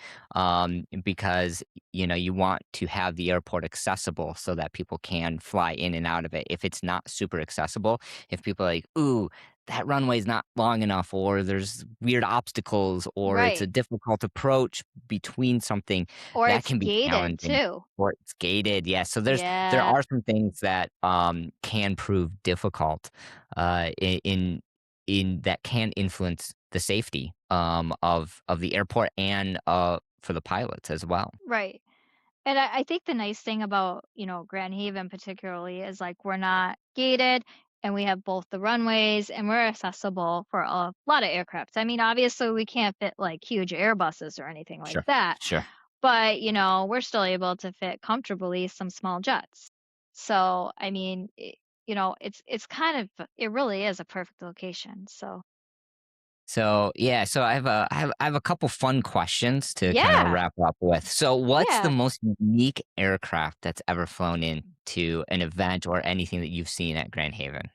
Speaker 1: because, you want to have the airport accessible so that people can fly in and out of it. If it's not super accessible, if people are like, "Ooh, that runway's not long enough," or there's weird obstacles, or it's a
Speaker 2: Right.
Speaker 1: difficult approach between something,
Speaker 2: Or
Speaker 1: that
Speaker 2: it's
Speaker 1: can be
Speaker 2: gated
Speaker 1: challenging.
Speaker 2: too.
Speaker 1: Or it's gated, yeah, so there
Speaker 2: Yeah.
Speaker 1: are some things that, can prove difficult, in that can influence the safety, of the airport and, for the pilots as well.
Speaker 2: Right. And I think the nice thing about, Grand Haven particularly is like we're not gated and we have both the runways and we're accessible for a lot of aircraft. I mean, obviously we can't fit like huge Airbuses or anything like
Speaker 1: Sure,
Speaker 2: that,
Speaker 1: sure.
Speaker 2: but we're still able to fit comfortably some small jets. So, I mean, it's kind of it really is a perfect location. So,
Speaker 1: So, yeah, so I have a couple fun questions to kinda
Speaker 2: yeah.
Speaker 1: wrap up with. So, what's the
Speaker 2: Yeah.
Speaker 1: most unique aircraft that's ever flown into an event or anything that you've seen at Grand Haven?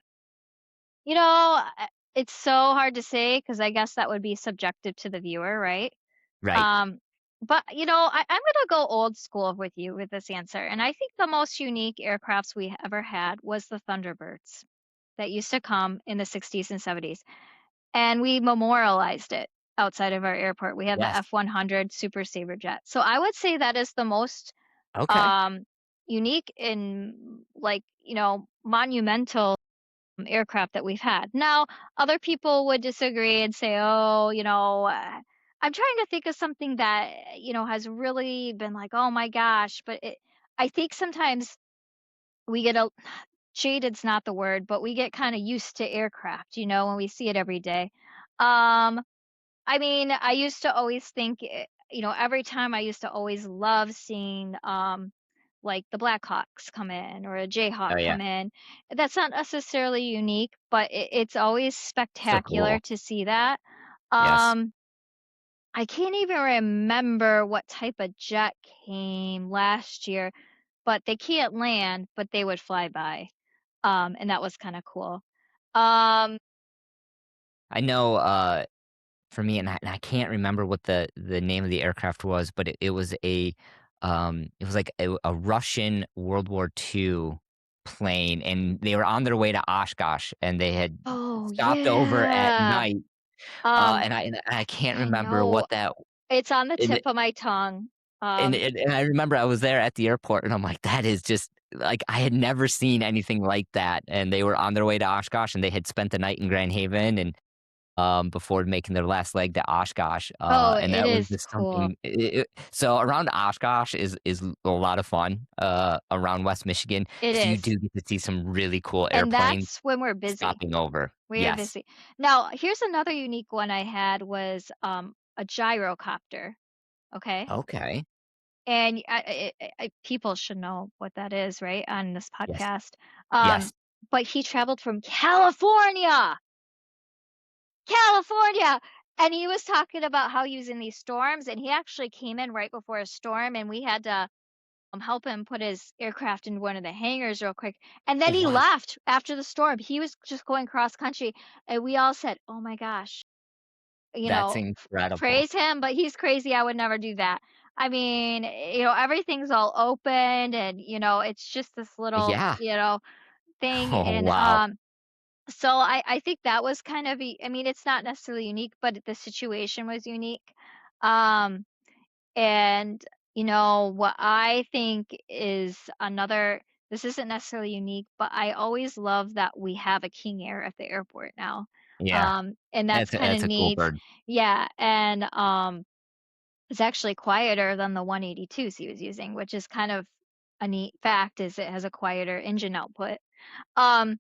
Speaker 2: It's so hard to say because I guess that would be subjective to the viewer, right?
Speaker 1: Right.
Speaker 2: Um, but I'm gonna go old school with you with this answer, and I think the most unique aircrafts we ever had was the Thunderbirds that used to come in the 60s and 70s, and we memorialized it outside of our airport. We have the
Speaker 1: Yes.
Speaker 2: F-100 Super Sabre jet. So I would say that is the most
Speaker 1: Okay.
Speaker 2: um unique and like, monumental aircraft that we've had. Now, other people would disagree and say, "Oh, I'm trying to think of something that, has really been like, oh my gosh." I think sometimes we get a jaded's not the word, but we get kind of used to aircraft, when we see it every day. Um, I mean, I used to always think, every time I used to always love seeing, like the Blackhawks come in or a Jayhawk
Speaker 1: Oh, yeah.
Speaker 2: come in. That's not necessarily unique, but it's always
Speaker 1: So
Speaker 2: spectacular
Speaker 1: cool.
Speaker 2: to see that.
Speaker 1: Yes.
Speaker 2: Um, I can't even remember what type of jet came last year, but they can't land, but they would fly by. And that was kind of cool. Um,
Speaker 1: I know, for me, and I can't remember what the name of the aircraft was, but it was like a Russian World War II plane, and they were on their way to Oshkosh, and they had
Speaker 2: oh
Speaker 1: stopped over at
Speaker 2: yeah.
Speaker 1: night,
Speaker 2: Um,
Speaker 1: and I can't
Speaker 2: I
Speaker 1: remember
Speaker 2: know.
Speaker 1: what that
Speaker 2: It's on the
Speaker 1: and
Speaker 2: tip of my tongue.
Speaker 1: and
Speaker 2: Um,
Speaker 1: and and I remember I was there at the airport, and I'm like, "That is just" like, I had never seen anything like that, and they were on their way to Oshkosh, and they had spent the night in Grand Haven, and before making their last leg to Oshkosh,
Speaker 2: oh,
Speaker 1: and
Speaker 2: it
Speaker 1: that was
Speaker 2: is
Speaker 1: just
Speaker 2: cool.
Speaker 1: something so around Oshkosh is a lot of fun, around West Michigan
Speaker 2: It
Speaker 1: because you
Speaker 2: is.
Speaker 1: do get to see some really cool
Speaker 2: And
Speaker 1: airplanes
Speaker 2: that's when we're busy.
Speaker 1: stopping over.
Speaker 2: We're
Speaker 1: Yes.
Speaker 2: busy. Now, here's another unique one I had was, a gyrocopter, okay?
Speaker 1: Okay.
Speaker 2: And people should know what that is, right, on this
Speaker 1: Yes.
Speaker 2: podcast.
Speaker 1: Yes.
Speaker 2: Um, but he traveled from California, and he was talking about how he was in these storms, and he actually came in right before a storm, and we had to help him put his aircraft in one of the hangars real quick. And then he
Speaker 1: Wow.
Speaker 2: left after the storm. He was just going cross country. And we all said, oh my gosh,
Speaker 1: That's incredible.
Speaker 2: praise him, but he's crazy. I would never do that. I mean, everything's all open and, it's just this little,
Speaker 1: Yeah.
Speaker 2: thing.
Speaker 1: Oh,
Speaker 2: And,
Speaker 1: wow.
Speaker 2: so I think that was kind of, I mean, it's not necessarily unique, but the situation was unique. Um, and, what I think is another this isn't necessarily unique, but I always love that we have a King Air at the airport now.
Speaker 1: Yeah.
Speaker 2: And that's kinda
Speaker 1: That's a cool
Speaker 2: neat.
Speaker 1: bird.
Speaker 2: Yeah, and, it's actually quieter than the 182s he was using, which is kind of a neat fact, is it has a quieter engine output. Um,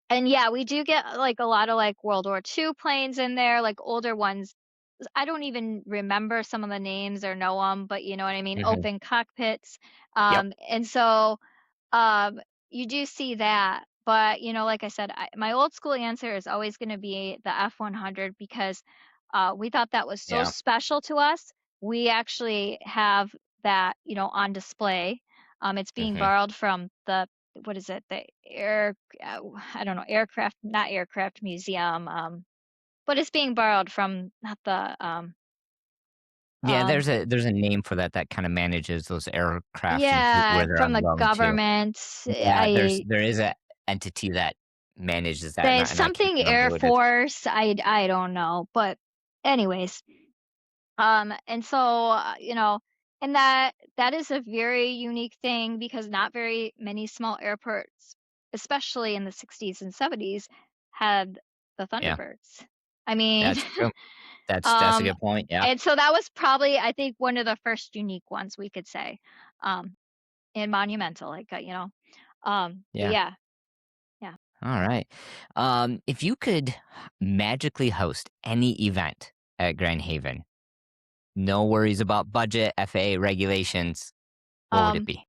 Speaker 2: and yeah, we do get, like, a lot of, like, World War II planes in there, like, older ones. I don't even remember some of the names or know them, but you know what I mean,
Speaker 1: Mhm.
Speaker 2: open cockpits.
Speaker 1: Yep.
Speaker 2: And so, um, you do see that, but, like I said, my old school answer is always gonna be the F-100 because, we thought that was so
Speaker 1: Yeah.
Speaker 2: special to us. We actually have that, on display. It's being
Speaker 1: Mhm.
Speaker 2: borrowed from the what is it? The air I don't know, aircraft not aircraft museum, but it's being borrowed from not the,
Speaker 1: Yeah,
Speaker 2: um
Speaker 1: there's a name for that that kinda manages those aircraft and who
Speaker 2: yeah,
Speaker 1: where they're
Speaker 2: from
Speaker 1: on
Speaker 2: the
Speaker 1: loan to.
Speaker 2: government.
Speaker 1: Yeah,
Speaker 2: I
Speaker 1: there is a entity that manages that,
Speaker 2: There's
Speaker 1: and I can't
Speaker 2: something
Speaker 1: remember
Speaker 2: Air
Speaker 1: who it is.
Speaker 2: Force, I don't know, but anyways, and so, and that is a very unique thing because not very many small airports, especially in the 60s and 70s, had the
Speaker 1: Yeah,
Speaker 2: Thunderbirds. I mean,
Speaker 1: that's true. That's a
Speaker 2: um,
Speaker 1: good point, yeah,
Speaker 2: and so that was probably, I think, one of the first unique ones we could say, um, and monumental, like, but
Speaker 1: yeah.
Speaker 2: yeah, yeah.
Speaker 1: Alright. If you could magically host any event at Grand Haven, no worries about budget, FAA regulations, what would it
Speaker 2: Um,
Speaker 1: be?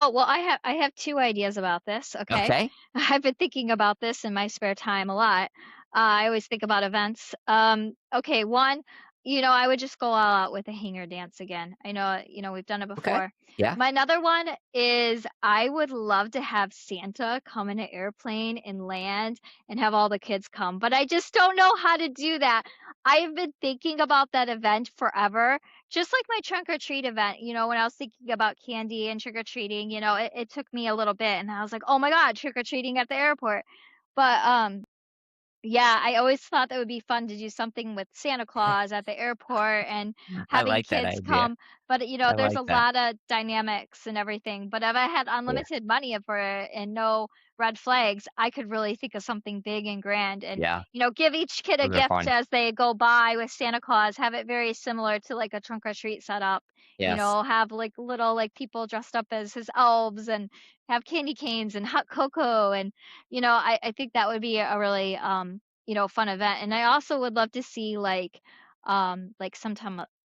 Speaker 2: Oh, well, I have 2 ideas about this, okay?
Speaker 1: Okay,
Speaker 2: I've been thinking about this in my spare time a lot. I always think about events. Okay, 1, I would just go all out with a hanger dance again. I know, we've done it
Speaker 1: okay.
Speaker 2: before.
Speaker 1: Yeah,
Speaker 2: My another one is I would love to have Santa come in an airplane and land and have all the kids come, but I just don't know how to do that. I've been thinking about that event forever, just like my trunk or treat event, when I was thinking about candy and trick or treating, it took me a little bit and I was like, "Oh my god, trick or treating at the airport." But, yeah, I always thought that would be fun to do something with Santa Claus at the airport and
Speaker 1: I
Speaker 2: having
Speaker 1: like that
Speaker 2: kids
Speaker 1: idea.
Speaker 2: come, but,
Speaker 1: I
Speaker 2: there's
Speaker 1: like
Speaker 2: a
Speaker 1: that.
Speaker 2: lot of dynamics and everything, but if I had
Speaker 1: Yeah,
Speaker 2: unlimited money for it and no red flags, I could really think of something big and grand and,
Speaker 1: yeah,
Speaker 2: give each kid a
Speaker 1: those are
Speaker 2: gift
Speaker 1: fun.
Speaker 2: as they go by with Santa Claus, have it very similar to, like, a trunk or treat setup,
Speaker 1: Yes,
Speaker 2: have, like, little, like, people dressed up as his elves and have candy canes and hot cocoa and, I think that would be a really, fun event. And I also would love to see like some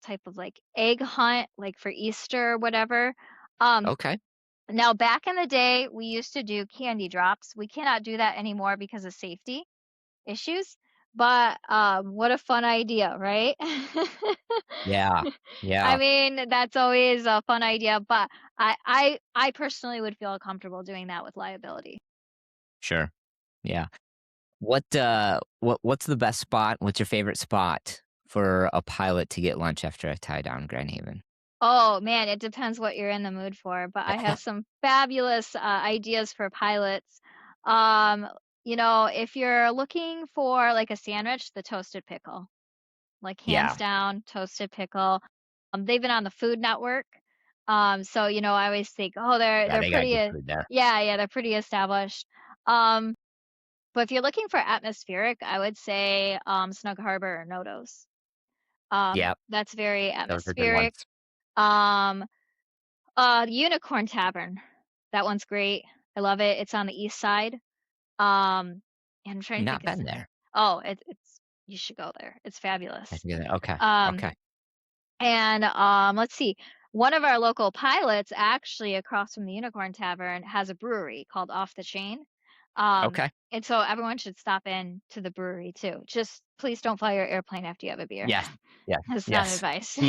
Speaker 2: type of like egg hunt, like for Easter or whatever. Um,
Speaker 1: okay.
Speaker 2: Now back in the day, we used to do candy drops. We cannot do that anymore because of safety issues. But what a fun idea, right?
Speaker 1: Yeah,
Speaker 2: I
Speaker 1: yeah,
Speaker 2: mean, that's always a fun idea, but I personally would feel comfortable doing that with liability.
Speaker 1: sure, yeah. What's the best spot? What's your favorite spot for a pilot to get lunch after a tie down Grand Haven?
Speaker 2: Oh, man, it depends what you're in the mood for, but I have some fabulous, ideas for pilots. Um, if you're looking for, like, a sandwich, the toasted pickle, like, hands
Speaker 1: Yeah,
Speaker 2: down, toasted pickle. They've been on the Food Network, so, I always think, "Oh,
Speaker 1: yeah,
Speaker 2: they're
Speaker 1: they got
Speaker 2: pretty"
Speaker 1: good food there.
Speaker 2: yeah, yeah, they're pretty established. Um, but if you're looking for atmospheric, I would say, Snug Harbor or Nodos.
Speaker 1: Yep,
Speaker 2: That's very
Speaker 1: those are good ones.
Speaker 2: atmospheric. Um Unicorn Tavern. That one's great. I love it. It's on the east side. Um, and I'm trying to
Speaker 1: Not
Speaker 2: think of
Speaker 1: been there.
Speaker 2: oh, it's you should go there. It's
Speaker 1: I
Speaker 2: fabulous.
Speaker 1: should get there. Okay,
Speaker 2: Um,
Speaker 1: okay,
Speaker 2: and let's see. One of our local pilots actually across from the Unicorn Tavern has a brewery called Off the Chain.
Speaker 1: okay.
Speaker 2: And so everyone should stop in to the brewery too. Just please don't fly your airplane after you have a beer.
Speaker 1: Yes, yes,
Speaker 2: That's not
Speaker 1: yes.
Speaker 2: advice.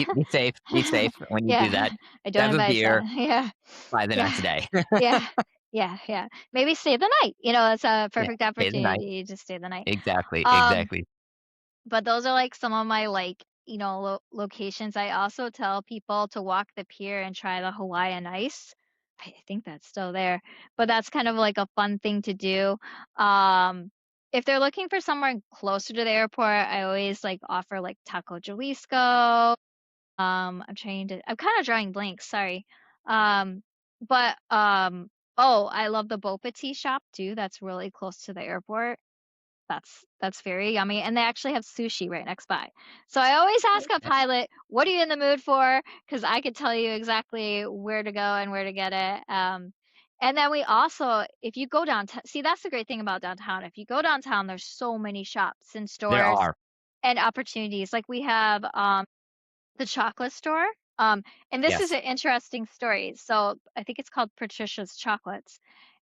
Speaker 1: Be safe when you do
Speaker 2: Yeah,
Speaker 1: that.
Speaker 2: I don't
Speaker 1: Have a
Speaker 2: advise that.
Speaker 1: beer
Speaker 2: Yeah.
Speaker 1: by the next
Speaker 2: Yeah.
Speaker 1: day.
Speaker 2: Yeah. Yeah, yeah. Maybe stay the night, it's a
Speaker 1: Yeah,
Speaker 2: perfect
Speaker 1: stay the night.
Speaker 2: opportunity to stay the night.
Speaker 1: Exactly,
Speaker 2: Um,
Speaker 1: exactly.
Speaker 2: but those are, like, some of my, like, locations. I also tell people to walk the pier and try the Hawaiian ice. I think that's still there, but that's kind of like a fun thing to do. Um, if they're looking for somewhere closer to the airport, I always, like, offer, like, Taco Jalisco. I'm kinda drawing blanks, sorry. Um, but, oh, I love the boba tea shop too, that's really close to the airport. That's very yummy, and they actually have sushi right next by. So I always ask a
Speaker 1: Okay.
Speaker 2: pilot, "What are you in the mood for?" Because I could tell you exactly where to go and where to get it. And then we also if you go downtown see, that's the great thing about downtown. If you go downtown, there's so many shops and
Speaker 1: There
Speaker 2: stores
Speaker 1: are.
Speaker 2: and opportunities. Like, we have, the chocolate store. And this is
Speaker 1: Yes.
Speaker 2: an interesting story. So I think it's called Patricia's Chocolates.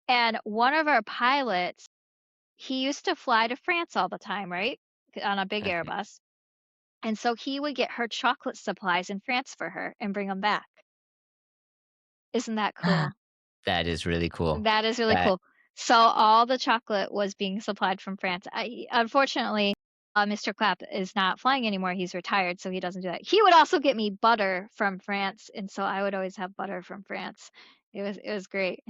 Speaker 2: And one of our pilots, he used to fly to France all the time, right? On a big
Speaker 1: Okay.
Speaker 2: Airbus. And so he would get her chocolate supplies in France for her and bring them back. Isn't that cool?
Speaker 1: That is really cool.
Speaker 2: That is really
Speaker 1: That
Speaker 2: cool. So all the chocolate was being supplied from France. Unfortunately, Mr. Clapp is not flying anymore. He's retired, so he doesn't do that. He would also get me butter from France, and so I would always have butter from France. It was great.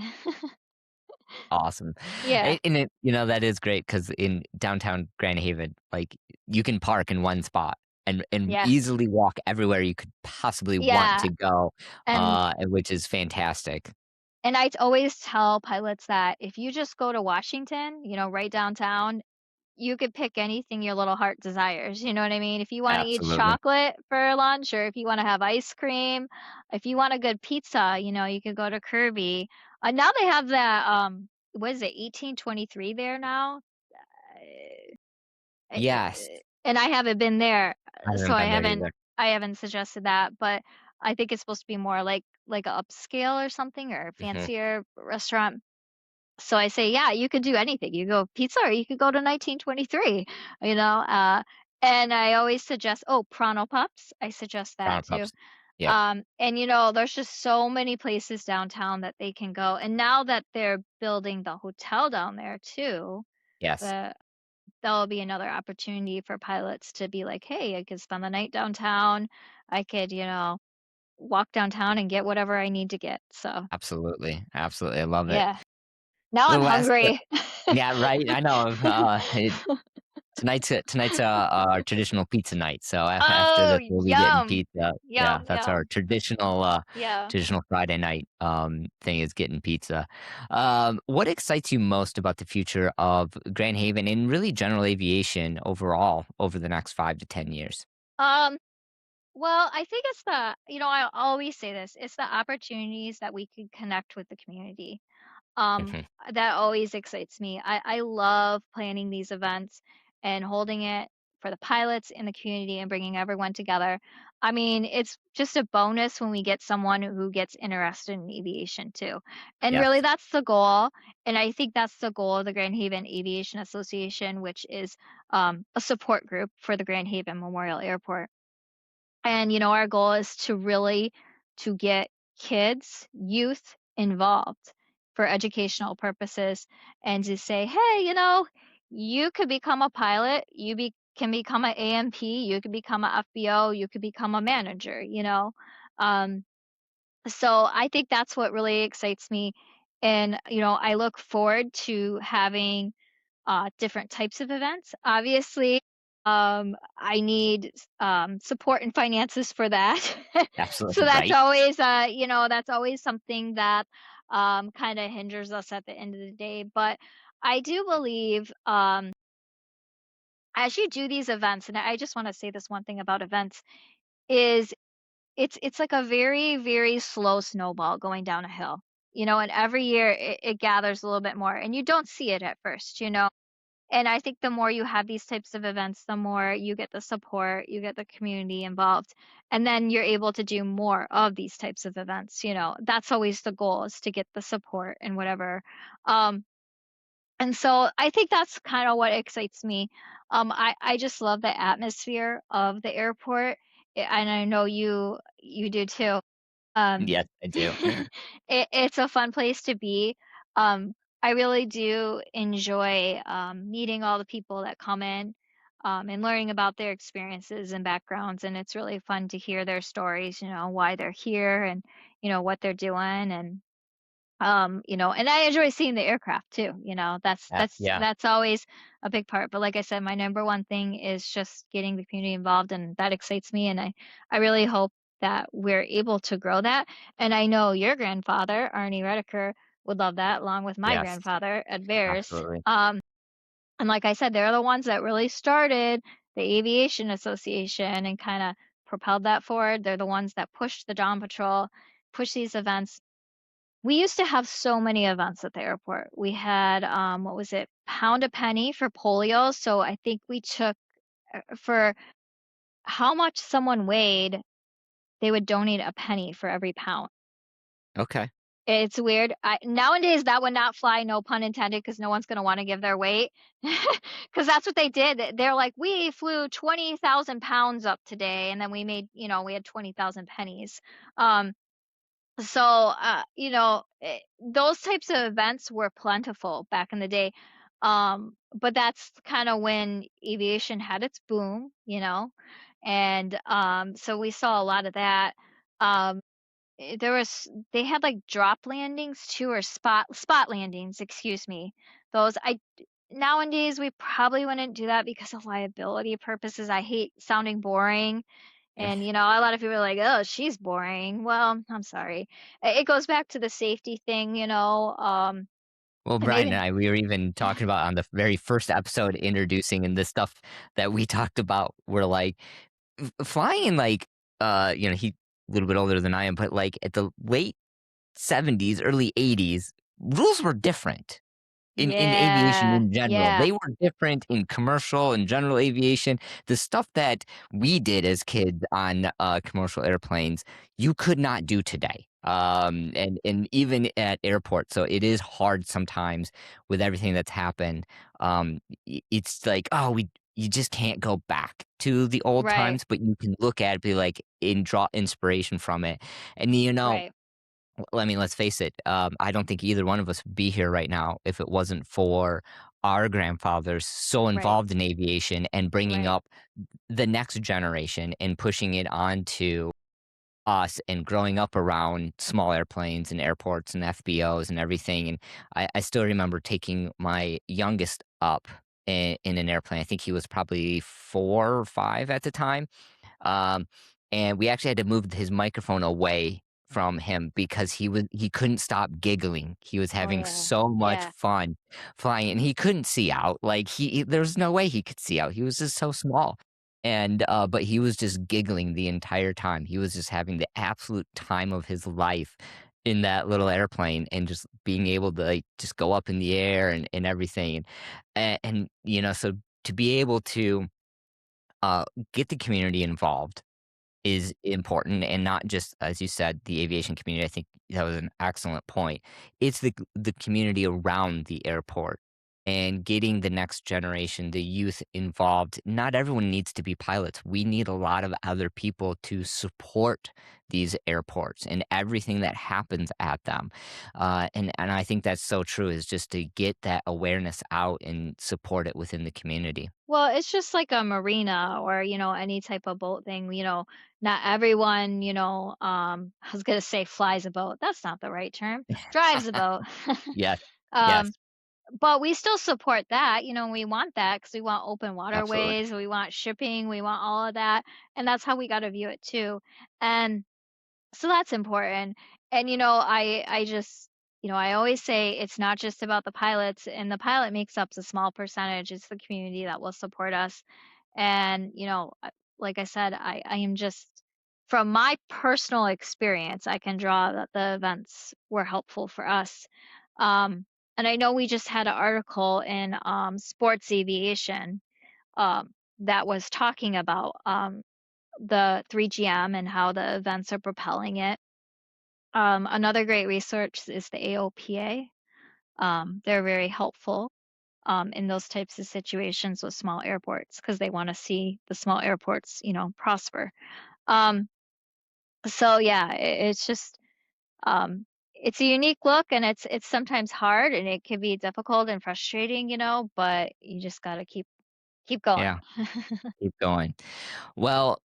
Speaker 1: awesome.
Speaker 2: Yeah.
Speaker 1: And it that is great because in downtown Grand Haven, like, you can park in one spot and
Speaker 2: Yes.
Speaker 1: easily walk everywhere you could possibly want
Speaker 2: Yeah.
Speaker 1: to go,
Speaker 2: And
Speaker 1: and which is fantastic.
Speaker 2: I always tell pilots that if you just go to Washington, right downtown, you could pick anything your little heart desires, you know what I mean? If you wanna eat
Speaker 1: Absolutely.
Speaker 2: chocolate for lunch or if you wanna have ice cream, if you want a good pizza, you could go to Kirby. Now they have that, what is it, 1823 there now?
Speaker 1: Yes.
Speaker 2: And I haven't been there,
Speaker 1: I
Speaker 2: so
Speaker 1: haven't been there either.
Speaker 2: I haven't suggested that, but I think it's supposed to be more like a upscale or something or a
Speaker 1: Mhm.
Speaker 2: fancier restaurant. So I say, "Yeah, you could do anything. You go pizza or you could go to 1923," you know, uh, and I always suggest Pronto Pups, I suggest
Speaker 1: Crown
Speaker 2: that too.
Speaker 1: Pups. Yep.
Speaker 2: And, there's just so many places downtown that they can go, and now that they're building the hotel down there too,
Speaker 1: Yes.
Speaker 2: the that'll be another opportunity for pilots to be like, "Hey, I could spend the night downtown. I could, walk downtown and get whatever I need to get." So,
Speaker 1: Absolutely. Absolutely. I love it.
Speaker 2: yeah. Now
Speaker 1: The
Speaker 2: I'm
Speaker 1: last
Speaker 2: hungry.
Speaker 1: yeah, right. I know. Tonight's our traditional pizza night, so after
Speaker 2: Oh,
Speaker 1: this, we'll be getting
Speaker 2: yum.
Speaker 1: pizza. Yeah,
Speaker 2: Yum,
Speaker 1: that's our
Speaker 2: yum. Yeah.
Speaker 1: traditional Friday night, thing is getting pizza. What excites you most about the future of Grand Haven and really general aviation overall over the next 5 to 10 years?
Speaker 2: Um, well, I think it's I always say this, it's the opportunities that we can connect with the community.
Speaker 1: Mhm.
Speaker 2: That always excites me. I love planning these events and holding it for the pilots in the community and bringing everyone together. I mean, it's just a bonus when we get someone who gets interested in aviation too. And really,
Speaker 1: Yes.
Speaker 2: that's the goal. And I think that's the goal of the Grand Haven Aviation Association, which is a support group for the Grand Haven Memorial Airport. And, our goal is to get kids, youth involved for educational purposes and to say, "Hey, you could become a pilot, can become an AMP, you could become a FBO, you could become a manager." Um, so I think that's what really excites me. And, I look forward to having different types of events. Obviously, I need support and finances for that. So
Speaker 1: Absolutely,
Speaker 2: that's
Speaker 1: right?
Speaker 2: always, that's always something that kind of hinders us at the end of the day. But I do believe as you do these events, and I just want to say this one thing about events is it's like a very, very slow snowball going down a hill. And every year it gathers a little bit more and you don't see it at first. And I think the more you have these types of events, the more you get the support, you get the community involved, and then you're able to do more of these types of events. That's always the goal is to get the support and whatever. Um, and so I think that's kind of what excites me. I just love the atmosphere of the airport, and I know you do too. Um,
Speaker 1: Yes, I do.
Speaker 2: it's a fun place to be. I really do enjoy meeting all the people that come in and learning about their experiences and backgrounds. And it's really fun to hear their stories, why they're here and, what they're doing. And I enjoy seeing the aircraft too. That's
Speaker 1: Yeah,
Speaker 2: that's
Speaker 1: yeah.
Speaker 2: that's always a big part. But like I said, my number one thing is just getting the community involved, and that excites me. And I really hope that we're able to grow that. And I know your grandfather, Arnie Redeker, would love that, along with my
Speaker 1: Yes,
Speaker 2: grandfather, Ed Bears.
Speaker 1: absolutely.
Speaker 2: And like I said, they're the ones that really started the Aviation Association and kind of propelled that forward. They're the ones that pushed the Dawn Patrol, push these events. We used to have so many events at the airport. We had, what was it? Pound a penny for polio. So I think we took for how much someone weighed, they would donate a penny for every pound.
Speaker 1: Okay.
Speaker 2: It's weird. Nowadays that would not fly, no pun intended, because no one's going to want to give their weight. Because that's what they did. They're like, we flew 20,000 pounds up today, and then we made, we had 20,000 pennies. Um, So, those types of events were plentiful back in the day. But that's kind of when aviation had its boom, and so we saw a lot of that. Um, they had like drop landings too, or spot landings, excuse me. Those I Nowadays we probably wouldn't do that because of liability purposes. I hate sounding boring, and, a lot of people are like, "Oh, she's boring." Well, I'm sorry. It goes back to the safety thing,
Speaker 1: Well,
Speaker 2: and
Speaker 1: Brian and
Speaker 2: maybe
Speaker 1: I, we were even talking about on the very first episode introducing and the stuff that we talked about were like flying in he a little bit older than I am, but like at the late 70s, early 80s, rules were different. In aviation
Speaker 2: yeah,
Speaker 1: in general.
Speaker 2: yeah,
Speaker 1: They were different in commercial and general aviation. The stuff that we did as kids on, commercial airplanes, you could not do today, and even at airports, so it is hard sometimes with everything that's happened. It's like, "Oh, we you just can't go back to the old
Speaker 2: right,
Speaker 1: times," but you can look at it, be like, and draw inspiration from it, and,
Speaker 2: right,
Speaker 1: well, I mean, let's face it. I don't think either one of us would be here right now if it wasn't for our grandfathers so
Speaker 2: right,
Speaker 1: involved in aviation and bringing
Speaker 2: right,
Speaker 1: up the next generation and pushing it on to us and growing up around small airplanes and airports and FBOs and everything. And I still remember taking my youngest up in an airplane. I think he was probably 4 or 5 at the time, um, and we actually had to move his microphone away from him because he couldn't stop giggling. He was
Speaker 2: oh
Speaker 1: having
Speaker 2: yeah,
Speaker 1: so much
Speaker 2: yeah,
Speaker 1: fun flying, and he couldn't see out. Like there's no way he could see out. He was just so small. And but he was just giggling the entire time. He was just having the absolute time of his life in that little airplane and just being able to like just go up in the air and everything. And so to be able to uh, get the community involved is important, and not just, as you said, the aviation community. I think that was an excellent point. It's the community around the airport and getting the next generation, the youth involved. Not everyone needs to be pilots. We need a lot of other people to support these airports and everything that happens at them. And I think that's so true, is just to get that awareness out and support it within the community.
Speaker 2: well, it's just like a marina or, any type of boat thing, not everyone, I was gonna say flies a boat. That's not the right term. Drives a boat.
Speaker 1: Yes. Yes.
Speaker 2: Um, but we still support that, we want that because we want open
Speaker 1: Absolutely.
Speaker 2: waterways, we want shipping, we want all of that, and that's how we gotta view it too. And so that's important. And I just I always say it's not just about the pilots, and the pilot makes up a small percentage. It's the community that will support us. And like I said, I am just, from my personal experience, I can draw that the events were helpful for us. Um and I know we just had an article in Sports Aviation um that was talking about the 3GM and how the events are propelling it. Another great resource is the AOPA. They're very helpful in those types of situations with small airports because they want to see the small airports, prosper. Um, so yeah, it's just it's a unique look, and it's sometimes hard, and it can be difficult and frustrating, but you just gotta keep going.
Speaker 1: Yeah. Keep going. Well,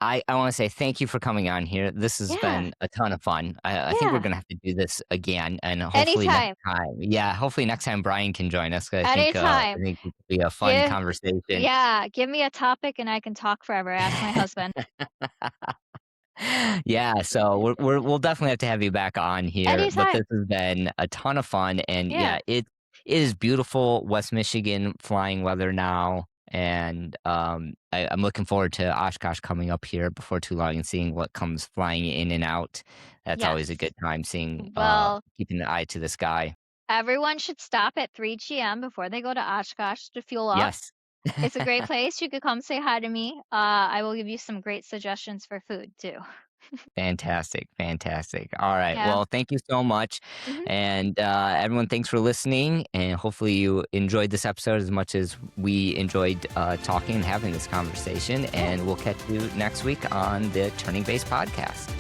Speaker 1: I wanna say thank you for coming on here. This has
Speaker 2: Yeah,
Speaker 1: been a ton of fun. I think we're
Speaker 2: yeah.
Speaker 1: gonna have to do this again, and
Speaker 2: Anytime,
Speaker 1: hopefully next time Brian can join us, 'cause I
Speaker 2: anytime.
Speaker 1: think it could be a fun
Speaker 2: Give
Speaker 1: conversation.
Speaker 2: Yeah, give me a topic and I can talk forever. Ask my husband.
Speaker 1: Yeah, so we'll definitely have to have you back on here, but
Speaker 2: Anytime.
Speaker 1: this has been a ton of fun, and yeah,
Speaker 2: Yeah.
Speaker 1: it is beautiful West Michigan flying weather now, and I'm looking forward to Oshkosh coming up here before too long and seeing what comes flying in and out. That's always a
Speaker 2: Yes.
Speaker 1: good time seeing
Speaker 2: Well,
Speaker 1: keeping an eye to the sky.
Speaker 2: everyone should stop at 3 GM before they go to Oshkosh to fuel up.
Speaker 1: Yes.
Speaker 2: It's a great place. You could come say hi to me. I will give you some great suggestions for food too.
Speaker 1: Fantastic, fantastic. All right.
Speaker 2: Yeah.
Speaker 1: Well, thank you so much.
Speaker 2: Mhm.
Speaker 1: And everyone, thanks for listening. And hopefully, you enjoyed this episode as much as we enjoyed talking and having this conversation.
Speaker 2: Yeah.
Speaker 1: And we'll catch you next week on the Turning Base podcast.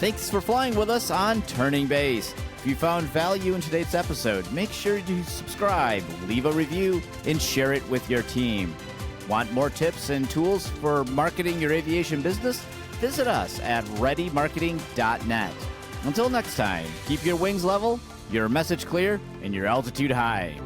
Speaker 3: Thanks for flying with us on Turning Base. If you found value in today's episode, make sure to subscribe, leave a review, and share it with your team. Want more tips and tools for marketing your aviation business? Visit us at readymarketing.net. Until next time, keep your wings level, your message clear, and your altitude high.